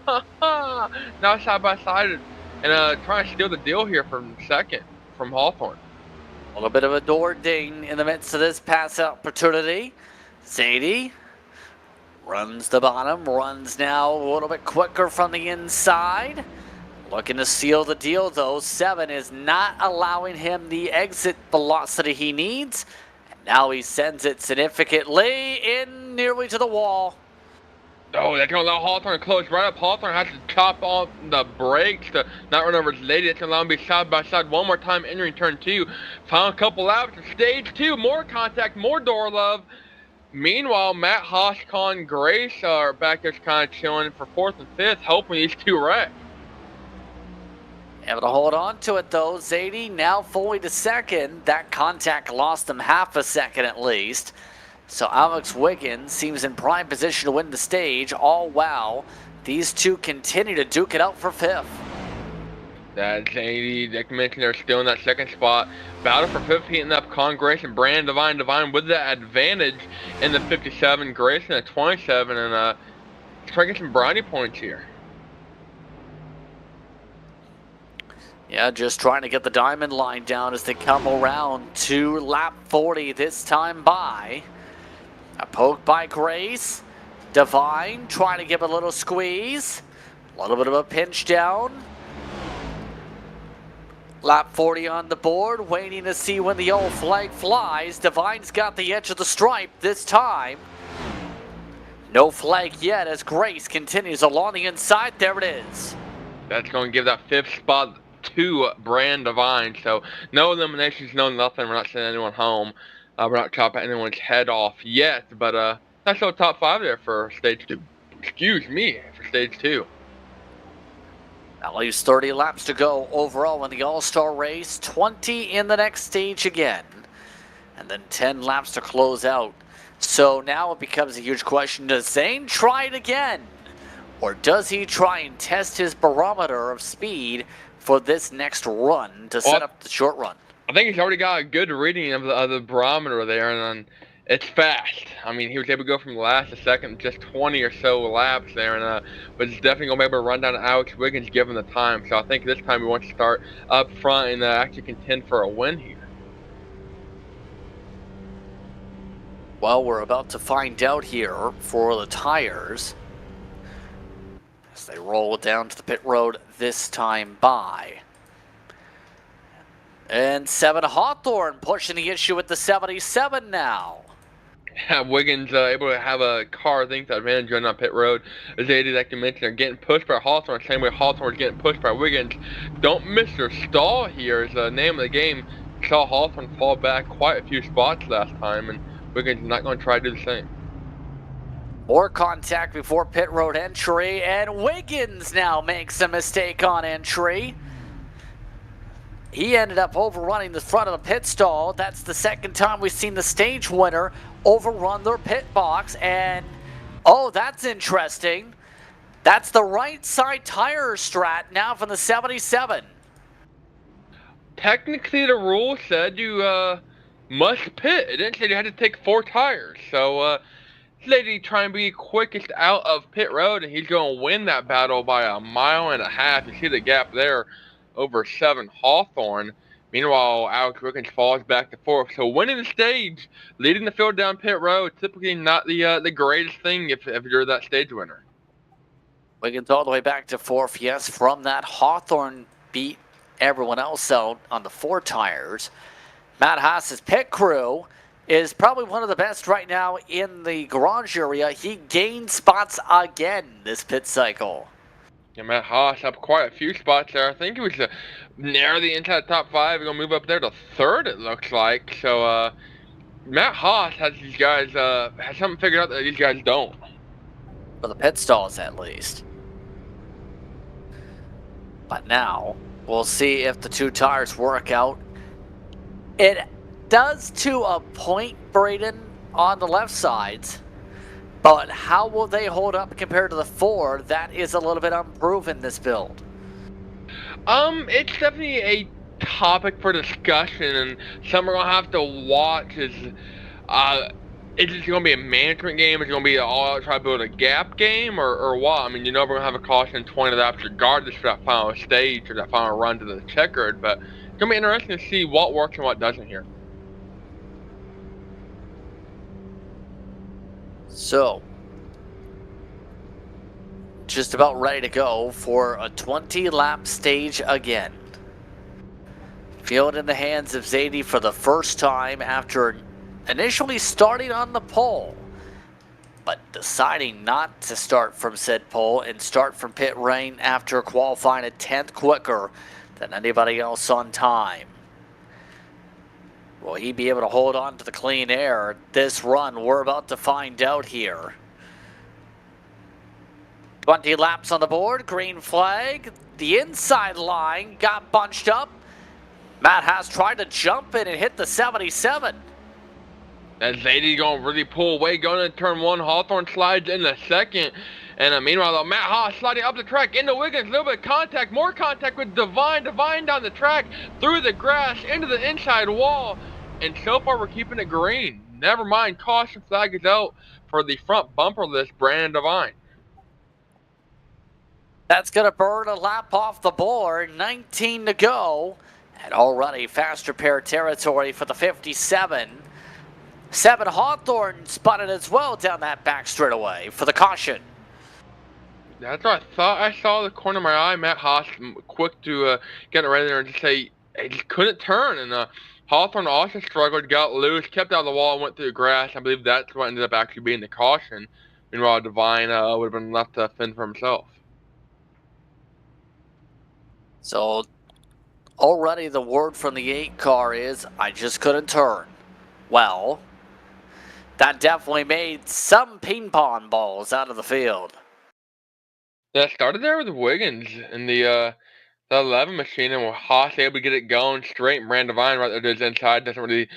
[SPEAKER 6] now side by side, and trying to steal the deal here from second from Hawthorne.
[SPEAKER 5] A little bit of a door ding in the midst of this pass opportunity. Zadie runs the bottom, runs now a little bit quicker from the inside. Looking to seal the deal though. 7 is not allowing him the exit velocity he needs. And now he sends it significantly in nearly to the wall.
[SPEAKER 6] Oh, that's going to allow Hawthorne to close right up. Hawthorne has to chop off the brakes to not run over Zadie. That's going to allow him to be side by side one more time entering turn 2. Final couple laps of stage 2. More contact, more door love. Meanwhile, Matt Haas, Con Grace are back there kind of chilling for 4th and 5th, hoping these two wreck.
[SPEAKER 5] Able to hold on to it though. Zadie now fully to second. That contact lost him half a second at least. So Alex Wiggins seems in prime position to win the stage. All while these two continue to duke it out for 5th.
[SPEAKER 6] That's Zadie, like mentioned, they're still in that second spot. Battle for 5th, heating up Con Grace and Brandon Devine. Devine with that advantage in the 57. Grace in the 27, and trying to get some brownie points here.
[SPEAKER 5] Yeah, just trying to get the diamond line down as they come around to lap 40 this time by. A poke by Grace. Devine trying to give a little squeeze. A little bit of a pinch down. Lap 40 on the board, waiting to see when the old flag flies. Devine's got the edge of the stripe this time. No flag yet as Grace continues along the inside. There it is.
[SPEAKER 6] That's going to give that 5th spot to Brand Devine. So no eliminations, no nothing. We're not sending anyone home. We're not chopping anyone's head off yet. But that's still top 5 there for stage 2. Excuse me, for stage 2.
[SPEAKER 5] That leaves 30 laps to go overall in the All-Star race. 20 in the next stage again. And then 10 laps to close out. So now it becomes a huge question. Does Zane try it again? Or does he try and test his barometer of speed for this next run to set up the short run?
[SPEAKER 6] I think he's already got a good reading of the barometer there, and it's fast. I mean, he was able to go from last to second, just 20 or so laps there, and but he's definitely going to be able to run down to Alex Wiggins given the time. So I think this time we want to start up front and actually contend for a win here.
[SPEAKER 5] Well, we're about to find out here for the tires as they roll it down to the pit road this time by. And 7 Hawthorne pushing the issue with the 77 now.
[SPEAKER 6] Yeah, Wiggins able to have a car, I think, that advantage running on pit road. As Zadie, like you mentioned, are getting pushed by Hawthorne, same way Hawthorne's getting pushed by Wiggins. Don't miss your stall here is the name of the game. Saw Hawthorne fall back quite a few spots last time, and Wiggins is not going to try to do the same.
[SPEAKER 5] More contact before pit road entry, and Wiggins now makes a mistake on entry. He ended up overrunning the front of the pit stall. That's the second time we've seen the stage winner overrun their pit box. And, oh, that's interesting. That's the right side tire strat now from the 77.
[SPEAKER 6] Technically, the rule said you must pit. It didn't say you had to take 4 tires. So, Lady trying to be quickest out of pit road, and he's going to win that battle by 1.5 miles. You see the gap there. Over 7 Hawthorne. Meanwhile, Alex Wiggins falls back to 4th. So winning the stage, leading the field down pit road, typically not the greatest thing if you're that stage winner.
[SPEAKER 5] Wiggins all the way back to 4th. Yes, from that Hawthorne beat everyone else out on the 4 tires. Matt Haas's pit crew is probably one of the best right now in the garage area. He gained spots again this pit cycle.
[SPEAKER 6] Yeah, Matt Haas up quite a few spots there. I think he was near the inside top 5. He's going to move up there to 3rd, it looks like. So, Matt Haas has these guys, has something figured out that these guys don't.
[SPEAKER 5] For the pit stalls, at least. But now, we'll see if the two tires work out. It does to a point, Braden, on the left sides. But how will they hold up compared to the Ford? That is a little bit unproven, this build.
[SPEAKER 6] It's definitely a topic for discussion, and something we're gonna have to watch is it gonna be a management game? Is it gonna be an all-out try to build a gap game, or what? I mean, you know we're gonna have a caution 20 laps regardless for that final stage or that final run to the checkered, but it's gonna be interesting to see what works and what doesn't here.
[SPEAKER 5] So, just about ready to go for a 20-lap stage again. Field in the hands of Zadie for the first time after initially starting on the pole, but deciding not to start from said pole and start from pit lane after qualifying a 10th quicker than anybody else on time. Will he be able to hold on to the clean air this run? We're about to find out here. 20 laps on the board, green flag. The inside line got bunched up. Matt Haas tried to jump in and hit the 77.
[SPEAKER 6] As Zadie gonna really pull away, going into turn one. Hawthorne slides in the second. And meanwhile, though, Matt Haas sliding up the track into Wiggins. A little bit of contact, more contact with Divine. Divine down the track, through the grass, into the inside wall. And so far, we're keeping it green. Never mind, caution flag is out for the front bumper list, Brandon Divine.
[SPEAKER 5] That's going to burn a lap off the board. 19 to go. And already fast repair territory for the 57. 7 Hawthorne spotted as well down that back straightaway for the caution.
[SPEAKER 6] That's what I thought. I saw the corner of my eye. Matt Haas quick to get it right there and just say he just couldn't turn. And Hawthorne also struggled, got loose, kept out of the wall, and went through the grass. I believe that's what ended up actually being the caution. Meanwhile, Divine would have been left to fend for himself.
[SPEAKER 5] So already the word from the 8 car is, I just couldn't turn. Well, that definitely made some ping pong balls out of the field.
[SPEAKER 6] Yeah, it started there with Wiggins in the 11 machine, and Haas able to get it going straight. And Brandon Divine right there to his inside doesn't really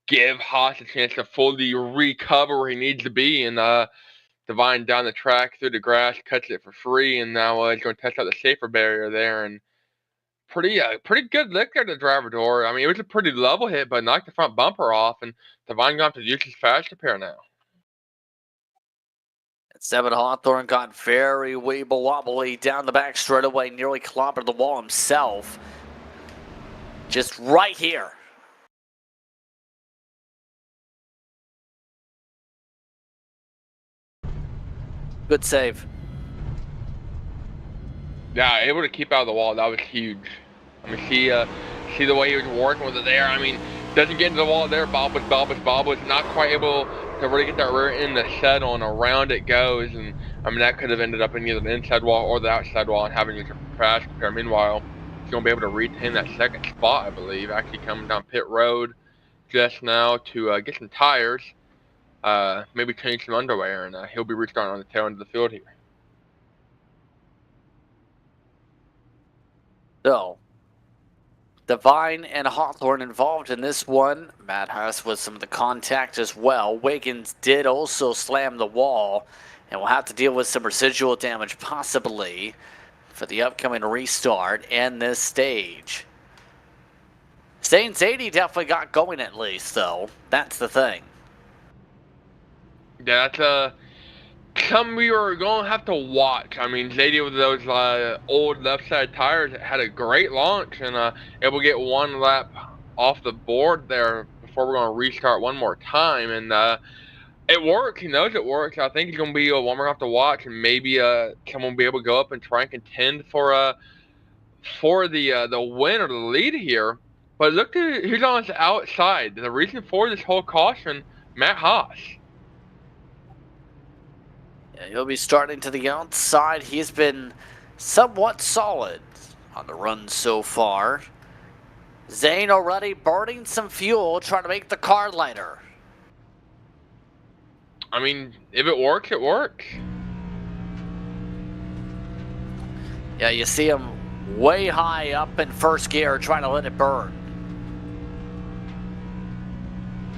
[SPEAKER 6] give Haas a chance to fully recover where he needs to be. And Divine down the track through the grass, cuts it for free, and now he's going to test out the safer barrier there. And pretty good lick there to the driver door. I mean, it was a pretty level hit, but knocked the front bumper off, and Divine going to have to use his fast repair now.
[SPEAKER 5] 7 Hawthorne got very weeble wobbly down the back straightaway, nearly clobbered the wall himself. Just right here. Good save.
[SPEAKER 6] Yeah, able to keep out of the wall. That was huge. I mean, see the way he was working with it there. I mean, doesn't get into the wall there. Bobbles. Not quite able to really get that rear end to settle, and around it goes. And I mean, that could have ended up in either the inside wall or the outside wall and having to crash repair. Meanwhile, he's going to be able to retain that second spot, I believe. Actually coming down pit road just now to get some tires, maybe change some underwear, and he'll be restarting on the tail end of the field here.
[SPEAKER 5] So, Divine and Hawthorne involved in this one. Matt Haas with some of the contact as well. Wiggins did also slam the wall, and will have to deal with some residual damage possibly for the upcoming restart and this stage. Zane Zadie definitely got going at least, though. That's the thing.
[SPEAKER 6] Yeah, that's something we were going to have to watch. I mean, Zadie with those old left side tires had a great launch and able to get one lap off the board there before we're going to restart one more time. And it works. He knows it works. I think he's going to be one we're going to have to watch, and maybe someone will be able to go up and try and contend for the win or the lead here. But look at who's on his outside. The reason for this whole caution, Matt Haas.
[SPEAKER 5] Yeah, he'll be starting to the outside. He's been somewhat solid on the run so far. Zane already burning some fuel, trying to make the car lighter.
[SPEAKER 6] I mean, if it works, it works.
[SPEAKER 5] Yeah, you see him way high up in first gear, trying to let it burn.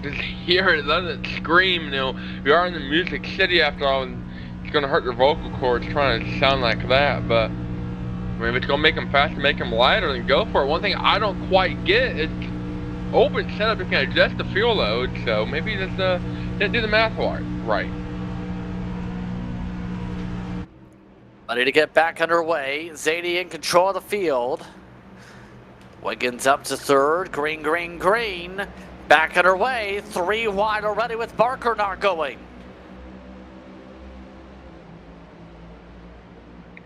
[SPEAKER 6] Just hear it, let it scream. You know, we are in the Music City after all, and it's gonna hurt your vocal cords trying to sound like that. But I mean, if it's gonna make them faster, make them lighter, then go for it. One thing I don't quite get is open setup. You can adjust the fuel load, so maybe just didn't do the math right.
[SPEAKER 5] Ready to get back underway. Zadie in control of the field. Wiggins up to third. Green, green, green. Back underway. 3 wide already with Barker not going.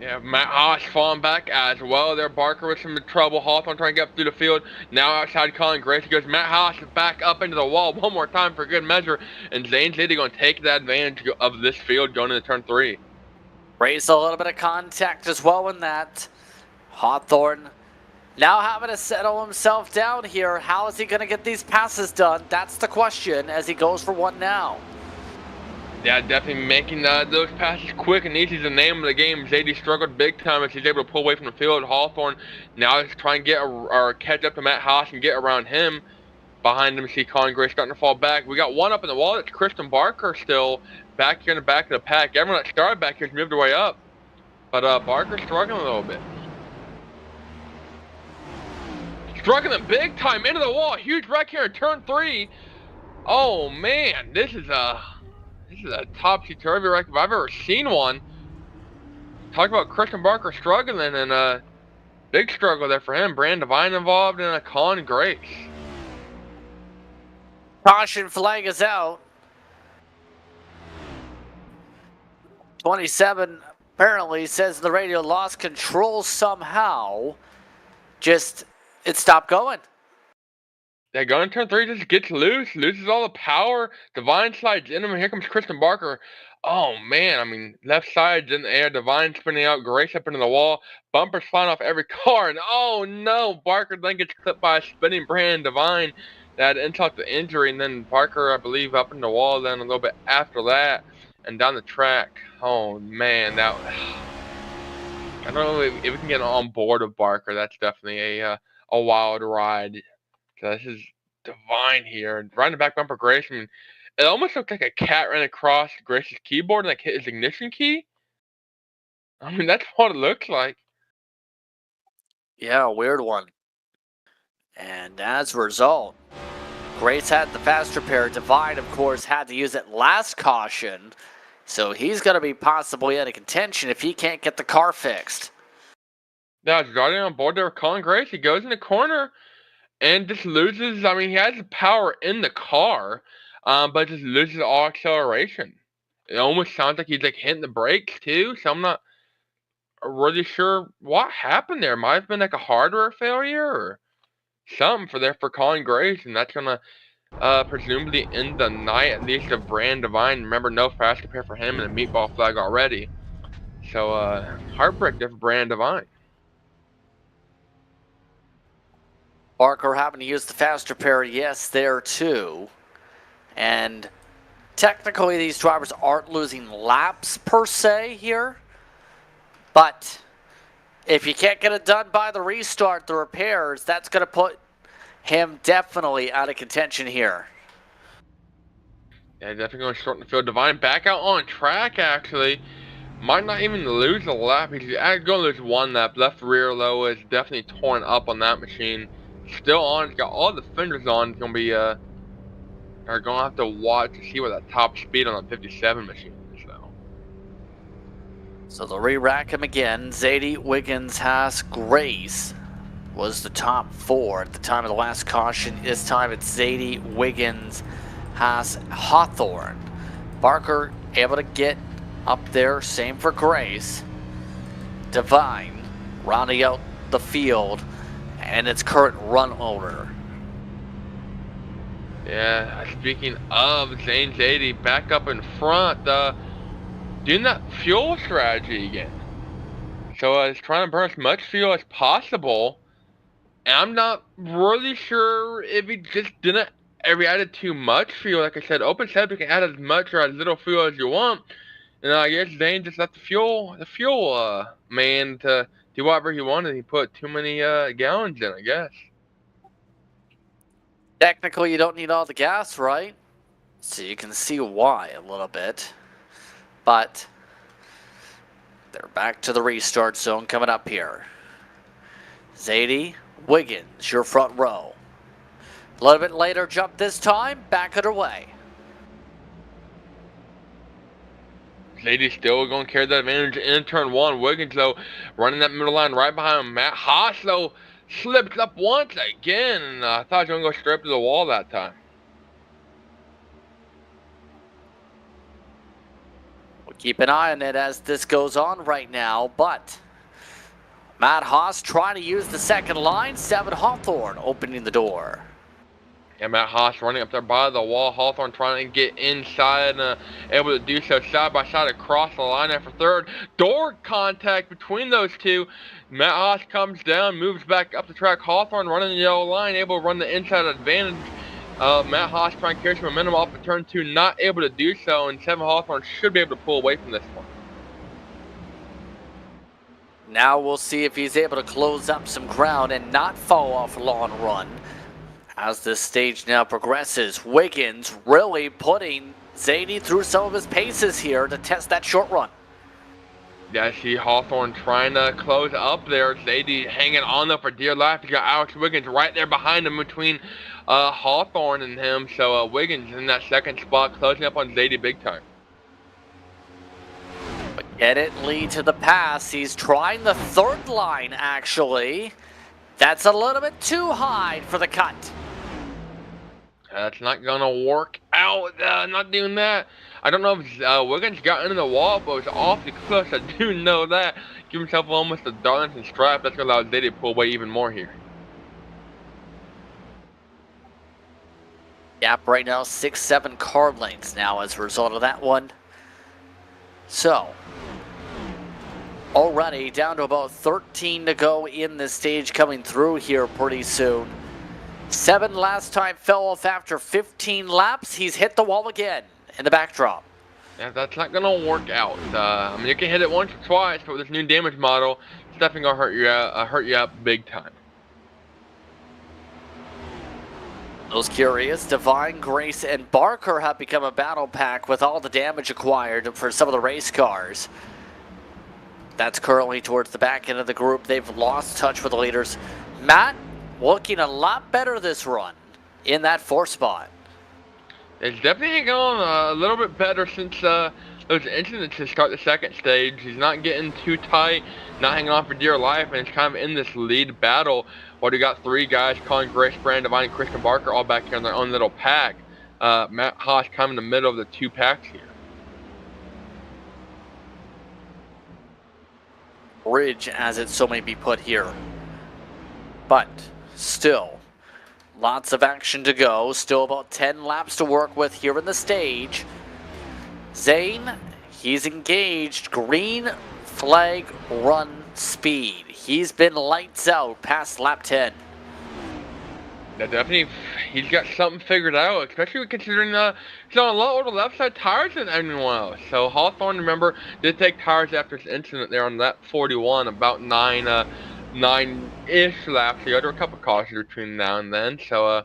[SPEAKER 6] Yeah, Matt Haas falling back as well there. Barker with some trouble. Hawthorne trying to get up through the field. Now outside Colin Grace. He goes Matt Haas back up into the wall one more time for good measure. And Zane Zadie going to take that advantage of this field going into turn 3.
[SPEAKER 5] Raised a little bit of contact as well in that. Hawthorne now having to settle himself down here. How is he going to get these passes done? That's the question as he goes for one now.
[SPEAKER 6] Yeah, definitely making those passes quick and easy is the name of the game. Zadie struggled big time as he's able to pull away from the field. Hawthorne now is trying to get or catch up to Matt Haas and get around him. Behind him, see Colin Gray starting to fall back. We got one up in the wall. It's Christian Barker still back here in the back of the pack. Everyone that started back here has moved their way up. But Barker's struggling a little bit. Struggling big time into the wall. Huge wreck here in turn 3. Oh man, this is a topsy-turvy wreck if I've ever seen one. Talk about Christian Barker struggling, and big struggle there for him. Brand Divine involved and Colin Grace.
[SPEAKER 5] Caution flag is out. 27 apparently says in the radio lost control somehow. Just, it stopped going.
[SPEAKER 6] Yeah, going to turn 3 just gets loose, loses all the power. Divine slides in him, and here comes Christian Barker. Oh man, I mean, left side's in the air. Divine spinning out, Grace up into the wall. Bumpers flying off every car, and oh no, Barker then gets clipped by a spinning Brand Divine. That insult to injury, and then Barker, I believe, up in the wall then a little bit after that, and down the track. Oh man, that I don't know if we can get on board with Barker. That's definitely a wild ride. So this is Divine here. Right in the back bumper, Grace. I mean, it almost looked like a cat ran across Grace's keyboard and like hit his ignition key. I mean, that's what it looks like.
[SPEAKER 5] Yeah, weird one. And as a result, Grace had the faster pair. Divine, of course, had to use it last caution. So he's going to be possibly out of contention if he can't get the car fixed.
[SPEAKER 6] Now, he's riding on board there with Colin Grace. He goes in the corner and just loses. I mean, he has the power in the car, but just loses all acceleration. It almost sounds like he's like hitting the brakes too. So I'm not really sure what happened there. Might have been like a hardware failure or something for Colin Grace, and that's gonna presumably end the night at least of Brand Divine. Remember, no fast compare for him and a meatball flag already. So heartbreak there for Brand Divine.
[SPEAKER 5] Barker having to use the faster pair, yes, there too. And technically these drivers aren't losing laps per se here. But if you can't get it done by the restart, the repairs, that's going to put him definitely out of contention here.
[SPEAKER 6] Yeah, definitely going to shorten the field. Divine back out on track, actually. Might not even lose a lap. He's going to lose one lap. Left rear low is definitely torn up on that machine. Still on. He's got all the fenders on. He's going to be, are going to have to watch to see what that top speed on the 57 machine is, though.
[SPEAKER 5] So they'll re-rack him again. Zadie, Wiggins, Haas, Grace was the top 4 at the time of the last caution. This time it's Zadie, Wiggins, Haas, Hawthorne. Barker able to get up there. Same for Grace. Divine rounding out the field and its current run order.
[SPEAKER 6] Yeah, speaking of Zane Zadie, back up in front, doing that fuel strategy again. So he's trying to burn as much fuel as possible. And I'm not really sure if he just didn't, if he added too much fuel. Like I said, open setup, you can add as much or as little fuel as you want. And I guess Zane just left the fuel man to do whatever he wanted. He put too many gallons in, I guess.
[SPEAKER 5] Technically, you don't need all the gas, right? So you can see why a little bit. But they're back to the restart zone coming up here. Zadie, Wiggins, your front row. A little bit later jump this time, back underway.
[SPEAKER 6] Zadie still going to carry that advantage in turn one. Wiggins, though, running that middle line right behind him. Matt Haas, though, slipped up once again. And I thought he was going to go straight up to the wall that time.
[SPEAKER 5] We'll keep an eye on it as this goes on right now, but Matt Haas trying to use the second line. 7 Hawthorne opening the door.
[SPEAKER 6] Yeah, Matt Haas running up there by the wall. Hawthorne trying to get inside and able to do so side by side across the line after third. Door contact between those two. Matt Haas comes down, moves back up the track. Hawthorne running the yellow line, able to run the inside advantage. Matt Haas trying to carry some momentum off of turn 2, not able to do so, and 7 Hawthorne should be able to pull away from this one.
[SPEAKER 5] Now we'll see if he's able to close up some ground and not fall off a long run. As this stage now progresses, Wiggins really putting Zadie through some of his paces here to test that short run.
[SPEAKER 6] Yeah, I see Hawthorne trying to close up there. Zadie hanging on there for dear life. You got Alex Wiggins right there behind him between Hawthorne and him. So Wiggins in that second spot, closing up on Zadie big time.
[SPEAKER 5] Get it, lead to the pass. He's trying the third line, actually. That's a little bit too high for the cut.
[SPEAKER 6] That's not going to work out. Not doing that. I don't know if Wiggins got into the wall, but it was awfully close. I do know that. Give himself almost a Darlington strap. That's going to allow Zadie to pull away even more here.
[SPEAKER 5] Gap right now, 6-7 car lengths now as a result of that one. So, already down to about 13 to go in this stage coming through here pretty soon. 7 last time fell off after 15 laps. He's hit the wall again in the backdrop.
[SPEAKER 6] Yeah, that's not going to work out. I mean, you can hit it once or twice, but with this new damage model, it's definitely going to hurt you out big time.
[SPEAKER 5] Those curious, Divine, Grace, and Barker have become a battle pack with all the damage acquired for some of the race cars. That's currently towards the back end of the group. They've lost touch with the leaders. Matt, looking a lot better this run in that 4th spot.
[SPEAKER 6] It's definitely going a little bit better since those incidents to start the second stage. He's not getting too tight, not hanging on for dear life, and it's kind of in this lead battle. Well, you got 3 guys, Colin, Grace, Brand, Divine, and Christian Barker, all back here in their own little pack. Matt Haas kind of in the middle of the 2 packs here.
[SPEAKER 5] Bridge, as it so may be put here. But still, lots of action to go. Still about 10 laps to work with here in the stage. Zane, he's engaged. Green flag run speed. He's been lights out past lap 10.
[SPEAKER 6] Yeah, definitely, he's got something figured out, especially considering he's on a lot older left side tires than anyone else. So Hawthorne, remember, did take tires after his incident there on lap 41, about 9-ish laps. He had a couple cautions between now and then. So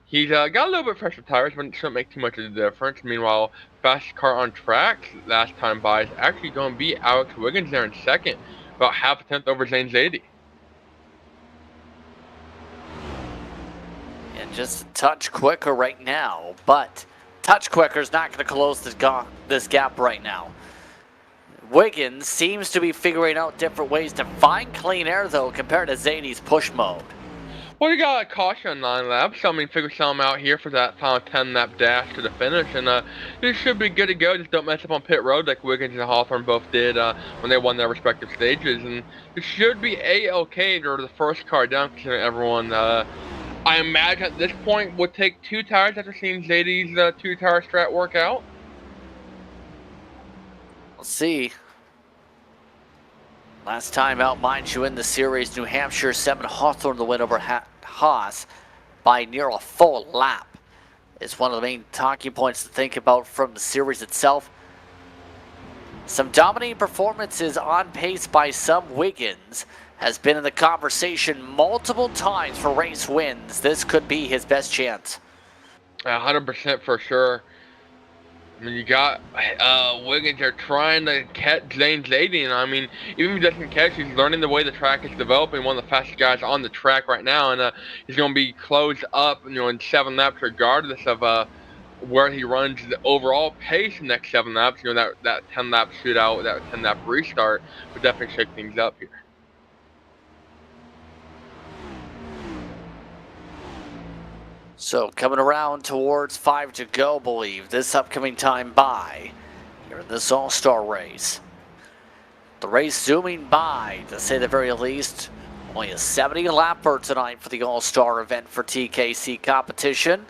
[SPEAKER 6] he's got a little bit fresher tires, but it shouldn't make too much of a difference. Meanwhile, fastest car on track last time by is actually going to be Alex Wiggins there in second, about half a tenth over Zane Zadie.
[SPEAKER 5] And just a touch quicker right now, but touch quicker is not going to close this gap right now. Wiggins seems to be figuring out different ways to find clean air, though, compared to Zadie's push mode.
[SPEAKER 6] Well, you got a caution on 9 laps, so I mean, figure some out here for that final 10-lap dash to the finish, and you should be good to go. Just don't mess up on pit road like Wiggins and Hawthorne both did when they won their respective stages, and it should be A-okay to the first car down, considering everyone, I imagine at this point, would take 2 tires after seeing Zadie's 2-tire strat work out.
[SPEAKER 5] We'll see. Last time out, mind you, in the series, New Hampshire 7 Hawthorne the win over Haas by near a full lap. Is one of the main talking points to think about from the series itself. Some dominating performances on pace by some. Wiggins has been in the conversation multiple times for race wins. This could be his best chance.
[SPEAKER 6] 100% for sure. I mean, you got Wiggins are trying to catch Zane Zadie, and I mean, even if he doesn't catch, he's learning the way the track is developing. One of the fastest guys on the track right now, and he's going to be closed up, in 7 laps, regardless of where he runs the overall pace in the next 7 laps. That 10-lap shootout, that 10-lap restart would definitely shake things up here.
[SPEAKER 5] So coming around towards 5 to go, believe, this upcoming time by here in this All-Star race. The race zooming by, to say the very least. Only a 70-lapper tonight for the All-Star event for TKC competition.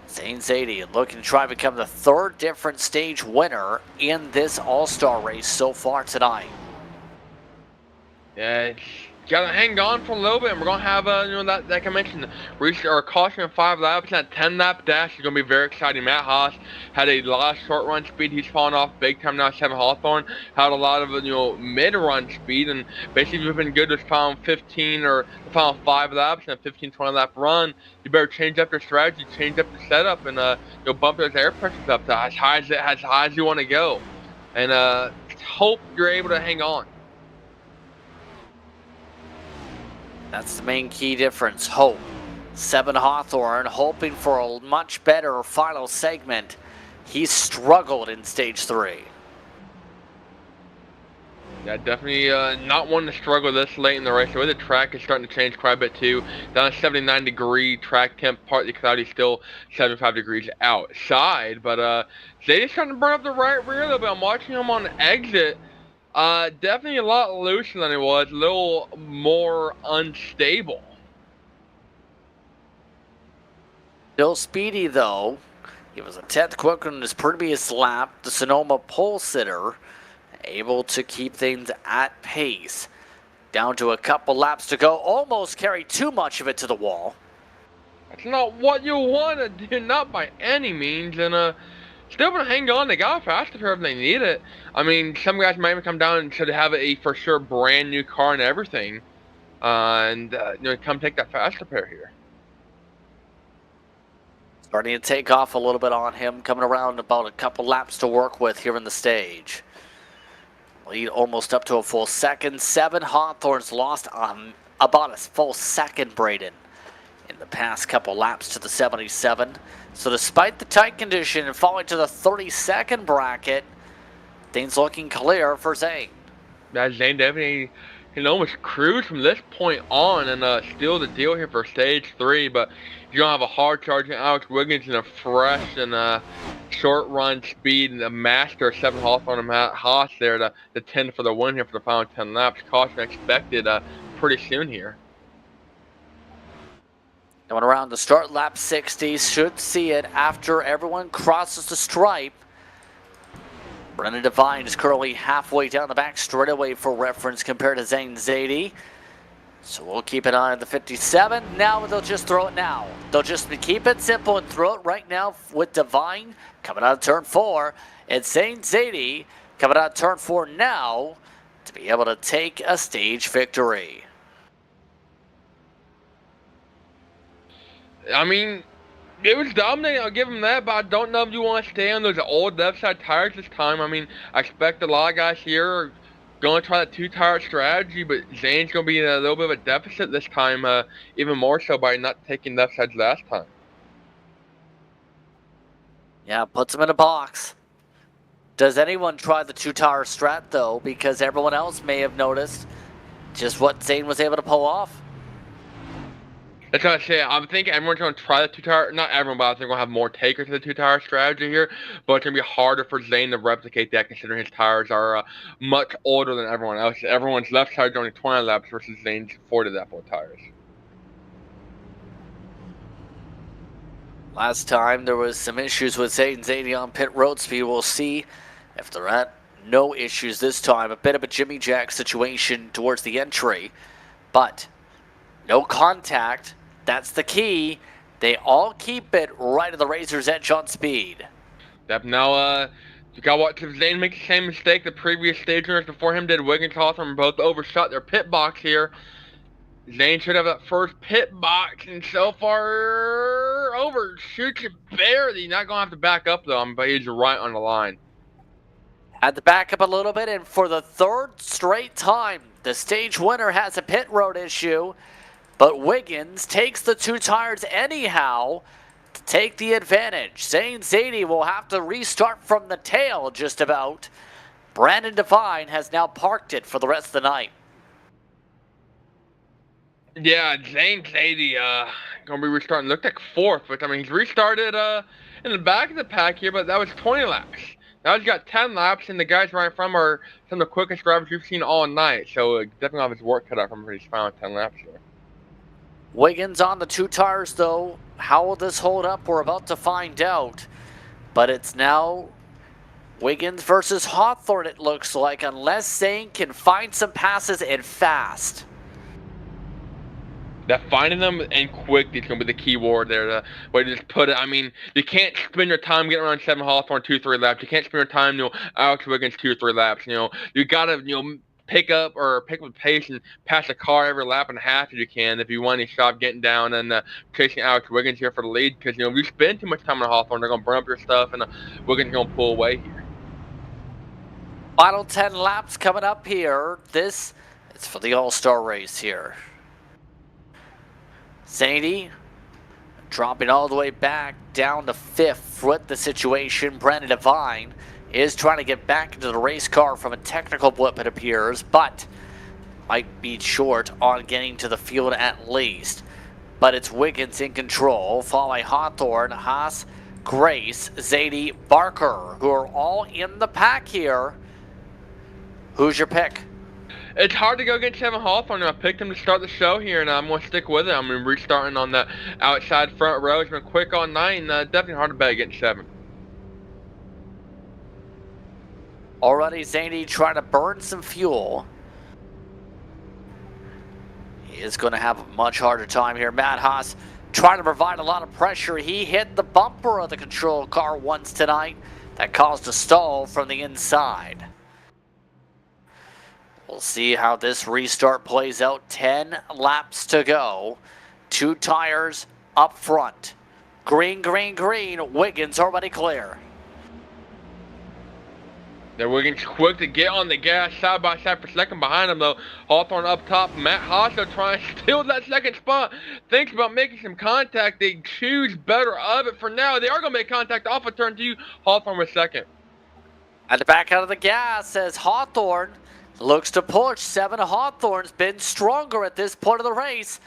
[SPEAKER 5] Zane Zadie looking to try to become the 3rd different stage winner in this All-Star race so far tonight.
[SPEAKER 6] Yeah, gotta hang on for a little bit, and we're gonna have like I mentioned, reach our caution in 5 laps. That 10-lap dash is gonna be very exciting. Matt Haas had a lot of short run speed. He's fallen off big time now. Seven Hawthorne had a lot of mid run speed, and basically if you've been good with final 15 or the final 5 laps and a 15-20 lap run, you better change up your strategy, change up your setup, and bump those air pressures up to as high as you want to go, and hope you're able to hang on.
[SPEAKER 5] That's the main key difference. Hope. 7 Hawthorne hoping for a much better final segment. He struggled in stage 3.
[SPEAKER 6] Yeah, definitely not one to struggle this late in the race. The way the track is starting to change quite a bit too. Down to 79-degree track temp, partly cloudy, still 75 degrees outside. But Zadie's starting to burn up the right rear a little bit. I'm watching him on the exit. Definitely a lot looser than it was, a little more unstable.
[SPEAKER 5] Still speedy though. He was a 10th quicker in his previous lap. The Sonoma pole sitter able to keep things at pace. Down to a couple laps to go. Almost carried too much of it to the wall.
[SPEAKER 6] That's not what you want to do, not by any means. And still gonna hang on. They got a faster pair if they need it. I mean, some guys might even come down and should have a for sure brand new car and everything, and come take that faster pair here.
[SPEAKER 5] Starting to take off a little bit on him, coming around about a couple laps to work with here in the stage. Lead almost up to a full second. 7 Hawthorne's lost about a full second, Braden, in the past couple laps to the 77. So despite the tight condition and falling to the 32nd bracket, things looking clear for Zane.
[SPEAKER 6] That Zane definitely can almost cruise from this point on and steal the deal here for stage 3. But you're gonna have a hard charging Alex Wiggins and a fresh and short run speed and a master 7 Hawthorne and Matt Haas there to 10 for the win here for the final 10 laps. Caution expected pretty soon here.
[SPEAKER 5] Going around the start lap 60, should see it after everyone crosses the stripe. Brennan Devine is currently halfway down the back straightaway for reference compared to Zane Zadie. So we'll keep an eye on the 57. Now they'll just throw it now. They'll just keep it simple and throw it right now with Devine coming out of turn 4. It's Zane Zadie coming out of turn 4 now to be able to take a stage victory.
[SPEAKER 6] I mean, it was dominating, I'll give him that, but I don't know if you want to stay on those old left side tires this time. I mean, I expect a lot of guys here are going to try that 2-tire strategy, but Zane's going to be in a little bit of a deficit this time, even more so by not taking left sides last time.
[SPEAKER 5] Yeah, puts him in a box. Does anyone try the 2-tire strat, though? Because everyone else may have noticed just what Zane was able to pull off.
[SPEAKER 6] That's what I say. I'm thinking everyone's going to try the 2-tire. Not everyone, but I think we're going to have more takers of the 2-tire strategy here. But it's going to be harder for Zane to replicate that considering his tires are much older than everyone else. Everyone's left side is only 20 laps versus Zane's 40 lap tires.
[SPEAKER 5] Last time there was some issues with Zane Zadie on pit road speed. We'll see if there are no issues this time. A bit of a Jimmy Jack situation towards the entry. But no contact. That's the key. They all keep it right at the razor's edge on speed.
[SPEAKER 6] Yep, now You got to watch if Zane makes the same mistake the previous stage winners before him did. Wiggins and Hawthorne both overshot their pit box here. Zane should have that first pit box, and so far overshoots it barely. Not going to have to back up, though, but he's right on the line.
[SPEAKER 5] Had to back up a little bit, and for the third straight time, the stage winner has a pit road issue, but Wiggins takes the 2 tires anyhow to take the advantage. Zane Zadie will have to restart from the tail just about. Brandon Devine has now parked it for the rest of the night.
[SPEAKER 6] Yeah, Zane Zadie going to be restarting. Looked like 4th, but I mean, he's restarted in the back of the pack here, but that was 20 laps. Now he's got 10 laps, and the guys right in front are some of the quickest drivers we've seen all night. So definitely have his work cut out from his final 10 laps here.
[SPEAKER 5] Wiggins on the 2 tires, though. How will this hold up? We're about to find out. But it's now Wiggins versus Hawthorne, it looks like, unless Zane can find some passes and fast.
[SPEAKER 6] That finding them and quick is going to be the key word there. The way to just put it. I mean, you can't spend your time getting around 7 Hawthorne 2-3 laps. You can't spend your time, Alex Wiggins 2-3 laps. You got to, pick up the pace and pass a car every lap and a half if you can, if you want to stop getting down and chasing Alex Wiggins here for the lead. Because, if you spend too much time on Hawthorne, they're going to burn up your stuff, and Wiggins is going to pull away here.
[SPEAKER 5] Final 10 laps coming up here. This is for the All-Star race here. Zadie dropping all the way back down to 5th with the situation. Brandon Devine is trying to get back into the race car from a technical blip, it appears, but might be short on getting to the field at least. But it's Wiggins in control, followed by Hawthorne, Haas, Grace, Zadie, Barker, who are all in the pack here. Who's your pick?
[SPEAKER 6] It's hard to go against 7 Hawthorne. I picked him to start the show here, and I'm going to stick with it. I'm restarting on the outside front row. It's been quick all night, and definitely hard to bet against 7.
[SPEAKER 5] Already Zadie trying to burn some fuel. He is going to have a much harder time here. Matt Haas trying to provide a lot of pressure. He hit the bumper of the control car once tonight. That caused a stall from the inside. We'll see how this restart plays out. 10 laps to go. 2 tires up front. Green, green, green. Wiggins already clear.
[SPEAKER 6] They're Wiggins quick to get on the gas side by side for second behind him, though. Hawthorne up top. Matt Haas trying to steal that second spot. Thinks about making some contact. They choose better of it for now. They are going to make contact off of turn 2. Hawthorne was second.
[SPEAKER 5] At the back out of the gas says Hawthorne looks to push. 7 Hawthorne's been stronger at this point of the race.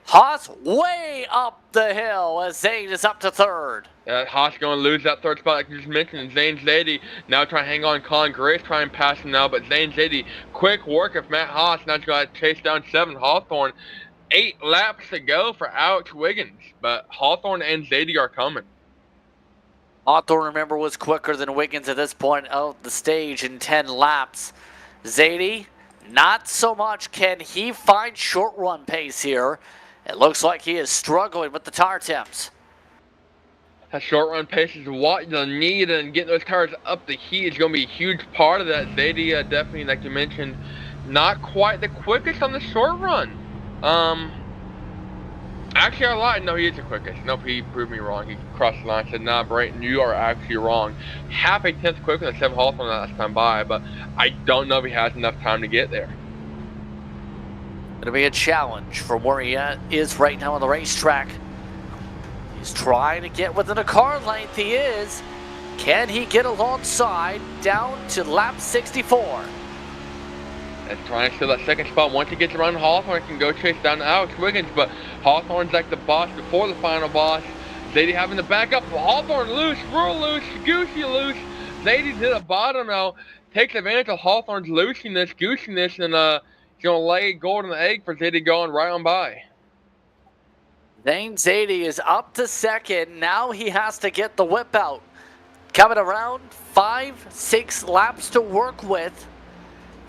[SPEAKER 5] Haas way up the hill as Zane is up to 3rd.
[SPEAKER 6] Haas going to lose that 3rd spot like you just mentioned. And Zane Zadie now trying to hang on. Colin Grace trying to pass him now. But Zane Zadie, quick work of Matt Haas. Now he's going to chase down 7 Hawthorne. 8 laps to go for Alex Wiggins. But Hawthorne and Zadie are coming.
[SPEAKER 5] Hawthorne, remember, was quicker than Wiggins at this point of the stage in 10 laps. Zadie, not so much. Can he find short run pace here? It looks like he is struggling with the tire temps.
[SPEAKER 6] That short run pace is what you'll need, and getting those tires up the heat is going to be a huge part of that. Zadie, definitely, like you mentioned, not quite the quickest on the short run. Actually, I lied. No, he is the quickest. Nope, he proved me wrong. He crossed the line, said, nah, Brayton, you are actually wrong. Half a tenth quicker than 7 Hawthorne last time by, but I don't know if he has enough time to get there.
[SPEAKER 5] It'll be a challenge from where he is right now on the racetrack. He's trying to get within a car length. He is. Can he get alongside down to lap 64?
[SPEAKER 6] And trying to steal that second spot. Once he gets around Hawthorne, he can go chase down Alex Wiggins, but Hawthorne's like the boss before the final boss. Zadie having to back up. Hawthorne loose, real loose, goosey loose. Zadie to the bottom now. Takes advantage of Hawthorne's loosiness, goosiness, and he's going to lay gold in the egg for Zadie going right on by.
[SPEAKER 5] Zane Zadie is up to 2nd. Now he has to get the whip out. Coming around 5-6 laps to work with.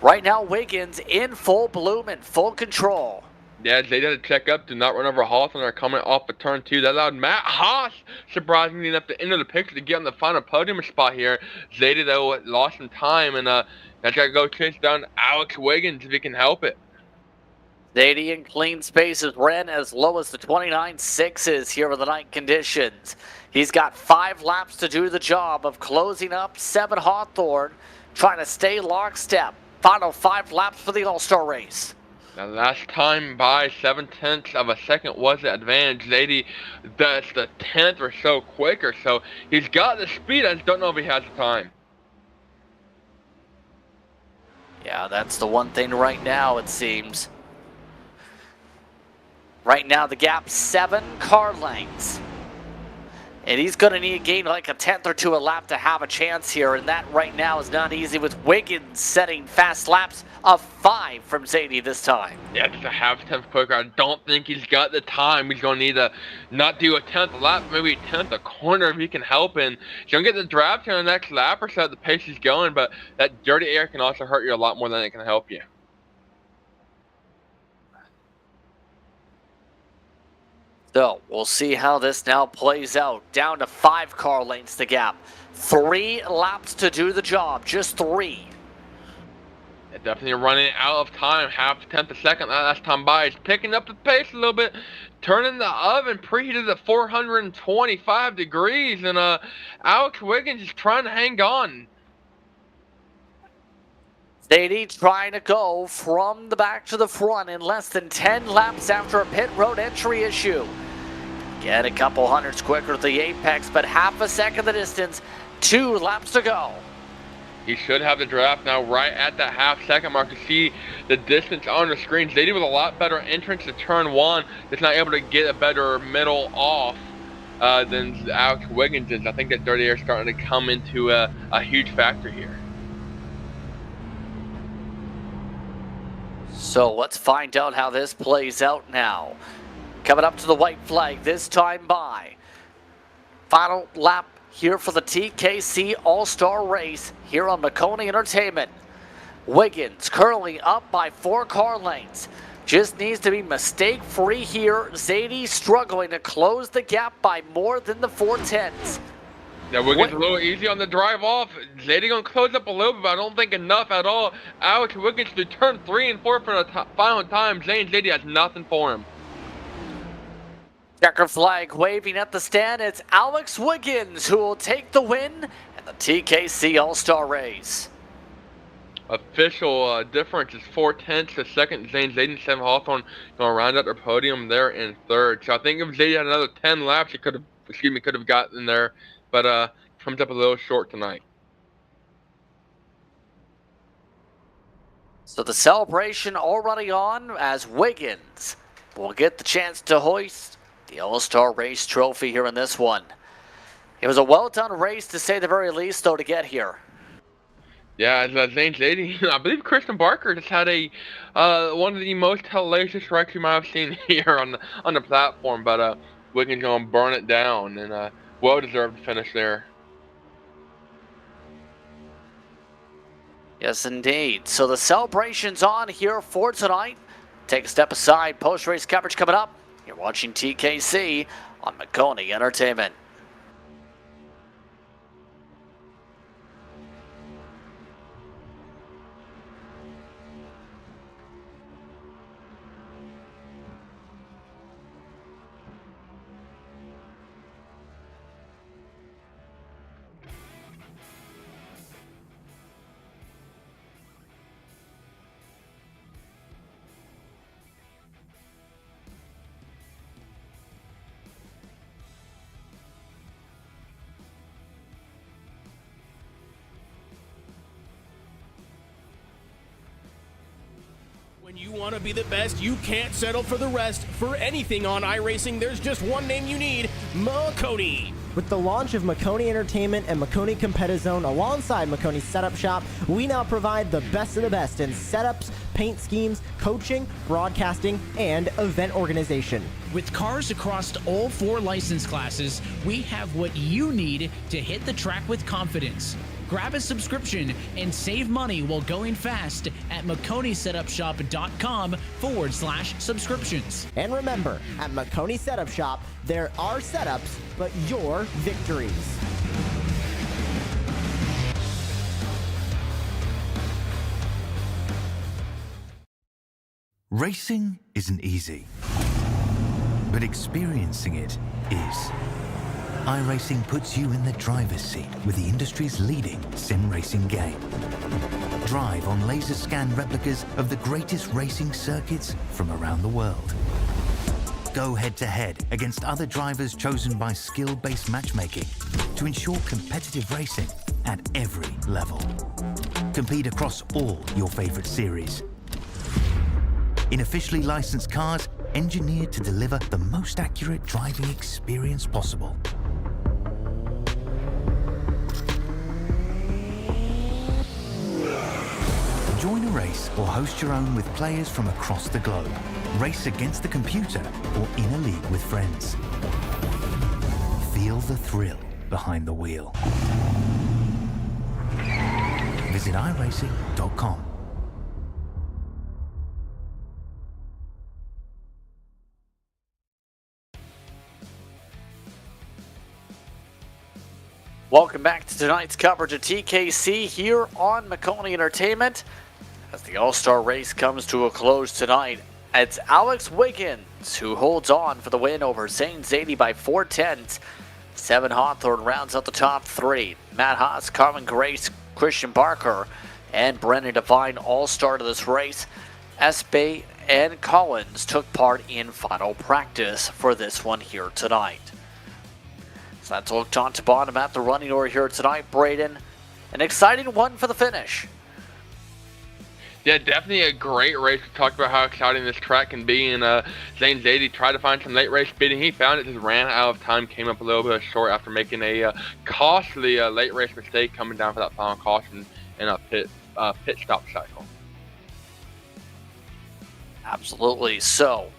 [SPEAKER 5] Right now, Wiggins in full bloom and full control.
[SPEAKER 6] Yeah, they had to check up to not run over Hawthorne or coming off of turn 2. That allowed Matt Haas, surprisingly enough, to enter the picture to get on the final podium spot here. Zeta, though, lost some time, and that's got to go chase down Alex Wiggins if he can help it.
[SPEAKER 5] Zeta in clean spaces ran as low as the 29.6s here with the night conditions. He's got 5 laps to do the job of closing up 7 Hawthorne, trying to stay lockstep. Final 5 laps for the All-Star race.
[SPEAKER 6] Now, last time by 0.7 of a second was the advantage. Zady, that's the 10th or so quicker, so he's got the speed. I just don't know if he has the time.
[SPEAKER 5] Yeah, that's the one thing right now, it seems. Right now, the gap 7 car lengths. And he's going to need to gain like a 10th or 2 a lap to have a chance here. And that right now is not easy with Wiggins setting fast laps of 5 from Zadie this time.
[SPEAKER 6] Yeah, just a 0.5 quicker. I don't think he's got the time. He's going to need to not do a 10th a lap, maybe a 10th a corner if he can help. And he's going to get the draft here on the next lap or so at the pace he's going. But that dirty air can also hurt you a lot more than it can help you.
[SPEAKER 5] So we'll see how this now plays out. Down to 5 car lengths the gap. 3 laps to do the job, just 3.
[SPEAKER 6] Yeah, definitely running out of time, 0.5 a second last time by. He's picking up the pace a little bit, turning the oven, preheated at 425 degrees, and Alex Wiggins is trying to hang on.
[SPEAKER 5] Zadie trying to go from the back to the front in less than 10 laps after a pit road entry issue. Get a couple hundreds quicker at the apex, but 0.5 second the distance, 2 laps to go.
[SPEAKER 6] He should have the draft now right at the 0.5 second mark to see the distance on the screen. Zadie with a lot better entrance to turn 1. Just not able to get a better middle off than Alex Wiggins is. I think that dirty air is starting to come into a huge factor here.
[SPEAKER 5] So let's find out how this plays out now. Coming up to the white flag this time by. Final lap here for the TKC All-Star race here on Maconi Entertainment. Wiggins currently up by 4 car lengths. Just needs to be mistake-free here. Zadie struggling to close the gap by more than the 4/10.
[SPEAKER 6] Yeah, Wiggins a little easy on the drive off. Zadie gonna close up a little bit, but I don't think enough at all. Alex Wiggins to turn 3 and 4 for the final time. Zadie has nothing for him.
[SPEAKER 5] Checker flag waving at the stand. It's Alex Wiggins who will take the win in the TKC All-Star race.
[SPEAKER 6] Official difference is 4/10 a second. Zadie 7 Hawthorne gonna round out their podium there in 3rd. So I think if Zadie had another 10 laps, he could have gotten there. But comes up a little short tonight.
[SPEAKER 5] So the celebration already on as Wiggins will get the chance to hoist the All-Star Race trophy here in this one. It was a well-done race to say the very least, though, to get here.
[SPEAKER 6] Yeah, as Zane Zadie, I believe Christian Barker just had a one of the most hellacious wrecks you might have seen here on the platform. But Wiggins gonna burn it down and well-deserved finish there.
[SPEAKER 5] Yes, indeed. So the celebration's on here for tonight. Take a step aside. Post-race coverage coming up. You're watching TKC on Maconi Entertainment.
[SPEAKER 1] When you want to be the best, you can't settle for the rest. For anything on iRacing, there's just one name you need, Maconi.
[SPEAKER 2] With the launch of Maconi Entertainment and Maconi Competizone alongside Maconi's Setup Shop, we now provide the best of the best in setups, paint schemes, coaching, broadcasting, and event organization.
[SPEAKER 3] With cars across all 4 license classes, we have what you need to hit the track with confidence. Grab a subscription and save money while going fast at MaconiSetupShop.com/subscriptions.
[SPEAKER 2] And remember, at Maconi Setup Shop, there are setups, but your victories.
[SPEAKER 4] Racing isn't easy, but experiencing it is. iRacing puts you in the driver's seat with the industry's leading sim racing game. Drive on laser scan replicas of the greatest racing circuits from around the world. Go head-to-head against other drivers chosen by skill-based matchmaking to ensure competitive racing at every level. Compete across all your favorite series. In officially licensed cars, engineered to deliver the most accurate driving experience possible. Join a race or host your own with players from across the globe. Race against the computer or in a league with friends. Feel the thrill behind the wheel. Visit iRacing.com.
[SPEAKER 5] Welcome back to tonight's coverage of TKC here on Maconi Entertainment. As the All-Star race comes to a close tonight, it's Alex Wiggins who holds on for the win over Zane Zadie by 4/10. 7 Hawthorne rounds out the top 3. Matt Haas, Carmen Grace, Christian Barker, and Brendan Devine all started this race. Espay and Collins took part in final practice for this one here tonight. So let's look top to bottom at the running order here tonight, Braden. An exciting one for the finish.
[SPEAKER 6] Yeah, definitely a great race. We talked about how exciting this track can be, and Zane Zadie tried to find some late race speeding. He found it, just ran out of time, came up a little bit short after making a costly late race mistake coming down for that final caution in a pit stop cycle.
[SPEAKER 5] Absolutely. So,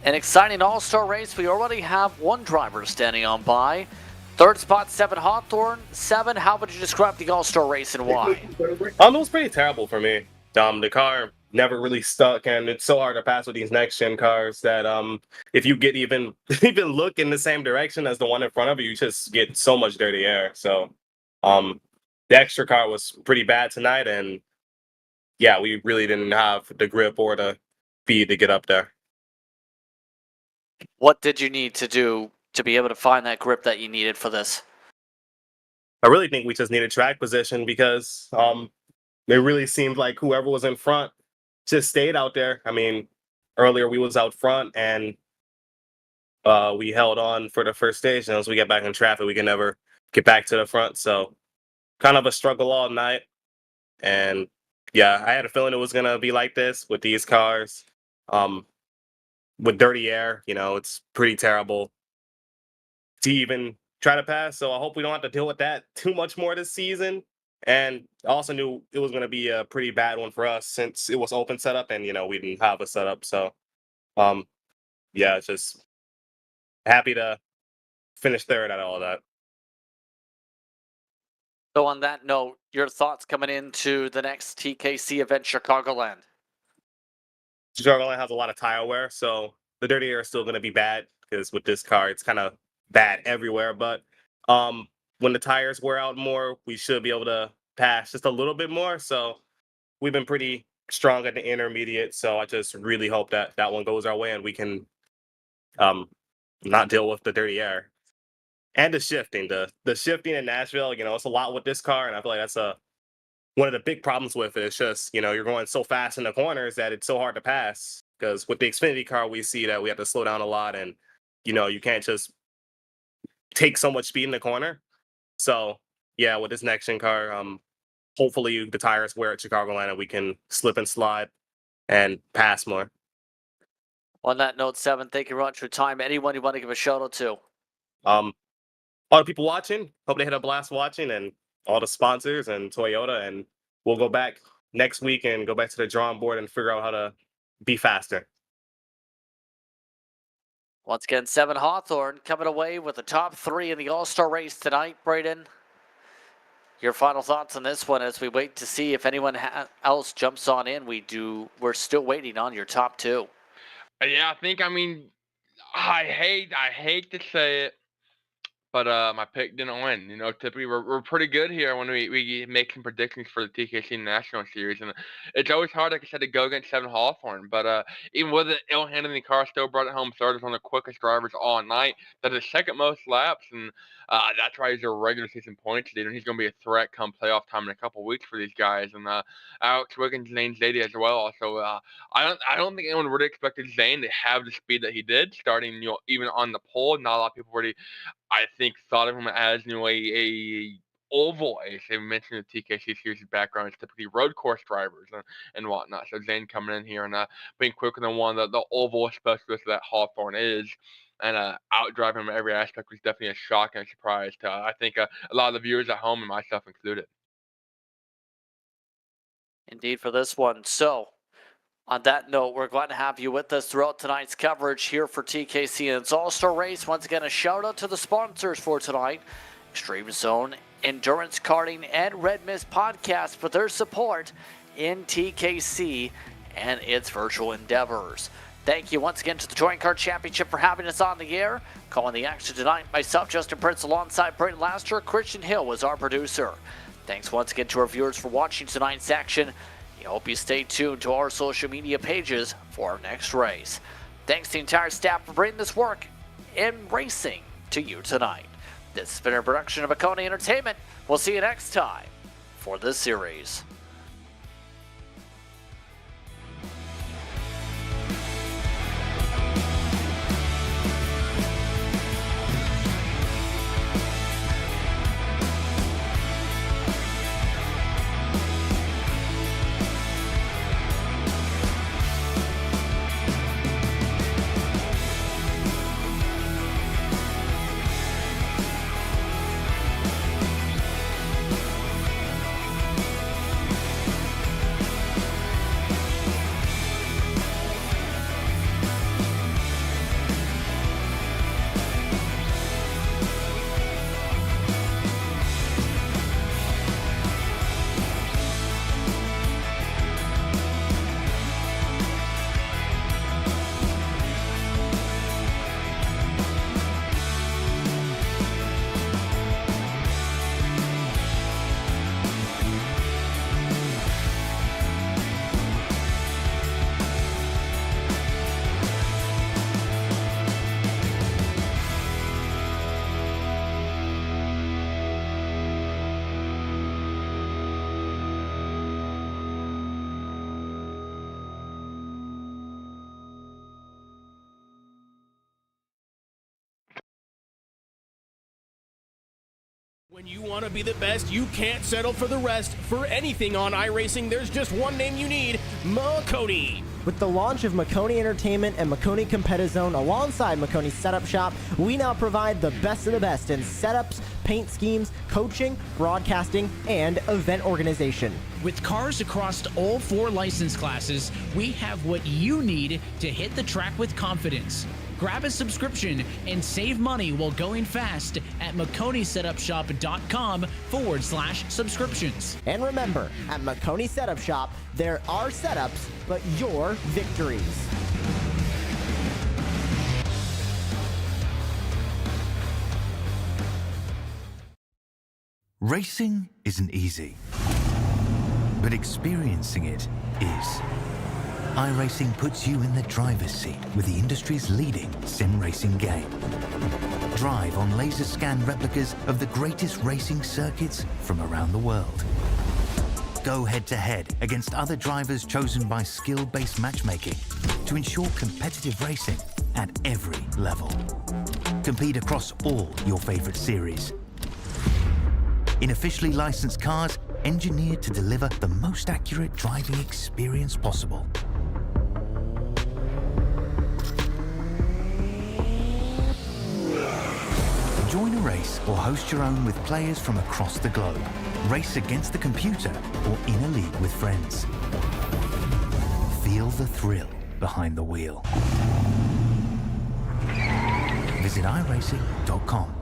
[SPEAKER 5] an exciting all-star race. We already have one driver standing on by. Third spot, 7 Hawthorne. 7, how would you describe the all-star race and why?
[SPEAKER 7] It was pretty terrible for me. The car never really stuck, and it's so hard to pass with these next-gen cars that if you get even look in the same direction as the one in front of you, you just get so much dirty air. So the extra car was pretty bad tonight, and yeah, we really didn't have the grip or the speed to get up there.
[SPEAKER 5] What did you need to do to be able to find that grip that you needed for this?
[SPEAKER 7] I really think we just needed track position because it really seemed like whoever was in front just stayed out there. I mean, earlier we was out front and we held on for the first stage, and as we get back in traffic, we can never get back to the front. So kind of a struggle all night. And yeah, I had a feeling it was gonna be like this with these cars. With dirty air, it's pretty terrible to even try to pass. So I hope we don't have to deal with that too much more this season. And I also knew it was going to be a pretty bad one for us since it was open setup and, we didn't have a setup. So, yeah, just happy to finish third out of all that.
[SPEAKER 5] So on that note, your thoughts coming into the next TKC event, Chicagoland?
[SPEAKER 7] Chicagoland has a lot of tire wear, so the dirty air is still going to be bad because with this car, it's kind of bad everywhere. But when the tires wear out more, we should be able to pass just a little bit more. So we've been pretty strong at the intermediate. So I just really hope that that one goes our way and we can not deal with the dirty air and the shifting. The shifting in Nashville, it's a lot with this car, and I feel like that's one of the big problems with it. It's just you're going so fast in the corners that it's so hard to pass. Because with the Xfinity car, we see that we have to slow down a lot, and you can't just take so much speed in the corner. So yeah, with this next gen car, hopefully the tires wear at Chicagoland and we can slip and slide and pass more.
[SPEAKER 5] On that note, 7, thank you very much for your time. Anyone you want to give a shout out to?
[SPEAKER 7] All the people watching, hope they had a blast watching, and all the sponsors and Toyota, and we'll go back next week and go back to the drawing board and figure out how to be faster.
[SPEAKER 5] Once again, 7 Hawthorne coming away with the top 3 in the All-Star race tonight, Braden. Your final thoughts on this one as we wait to see if anyone else jumps on in. We're still waiting on your top two.
[SPEAKER 6] Yeah, I mean, I hate to say it, but my pick didn't win. Typically we're pretty good here when we make some predictions for the TKC National Series, and it's always hard, like I said, to go against Seven Hawthorne. But even with it, ill handed in the car, still brought it home third. Is one of the quickest drivers all night. That's the second most laps, and that's why he's a regular season points leader. He's going to be a threat come playoff time in a couple weeks for these guys. And Alex Wiggins, Zane Zadie as well. So I don't think anyone really expected Zane to have the speed that he did, starting even on the pole. Not a lot of people really, I think, thought of him as a oval ace. They mentioned the TKC series background is typically road course drivers and whatnot. So Zane coming in here and being quicker than one of the oval specialists that Hawthorne is, and outdriving him in every aspect was definitely a shock and a surprise to I think a lot of the viewers at home, and myself included.
[SPEAKER 5] Indeed for this one. So on that note, we're glad to have you with us throughout tonight's coverage here for TKC and its All-Star Race. Once again, a shout out to the sponsors for tonight, Extreme Zone, Endurance Karting, and Red Mist Podcast for their support in TKC and its virtual endeavors. Thank you once again to the Touring Kart Championship for having us on the air. Calling the action tonight, myself, Justin Prince, alongside Brayden Laster. Christian Hill was our producer. Thanks once again to our viewers for watching tonight's action. I hope you stay tuned to our social media pages for our next race. Thanks to the entire staff for bringing this work and racing to you tonight. This has been a production of Maconi Entertainment. We'll see you next time for this series.
[SPEAKER 1] When you want to be the best, you can't settle for the rest. For anything on iRacing, there's just one name you need, Maconi.
[SPEAKER 2] With the launch of Maconi Entertainment and Maconi Competizone alongside Maconi Setup Shop, we now provide the best of the best in setups, paint schemes, coaching, broadcasting, and event organization.
[SPEAKER 3] With cars across all 4 license classes, we have what you need to hit the track with confidence. Grab a subscription and save money while going fast at MaconiSetupShop.com/subscriptions.
[SPEAKER 2] And remember, at Maconi Setup Shop, there are setups, but your victories.
[SPEAKER 4] Racing isn't easy, but experiencing it is. iRacing puts you in the driver's seat with the industry's leading sim racing game. Drive on laser scan replicas of the greatest racing circuits from around the world. Go head to head against other drivers chosen by skill-based matchmaking to ensure competitive racing at every level. Compete across all your favorite series. In officially licensed cars, engineered to deliver the most accurate driving experience possible. Join a race or host your own with players from across the globe. Race against the computer or in a league with friends. Feel the thrill behind the wheel. Visit iRacing.com.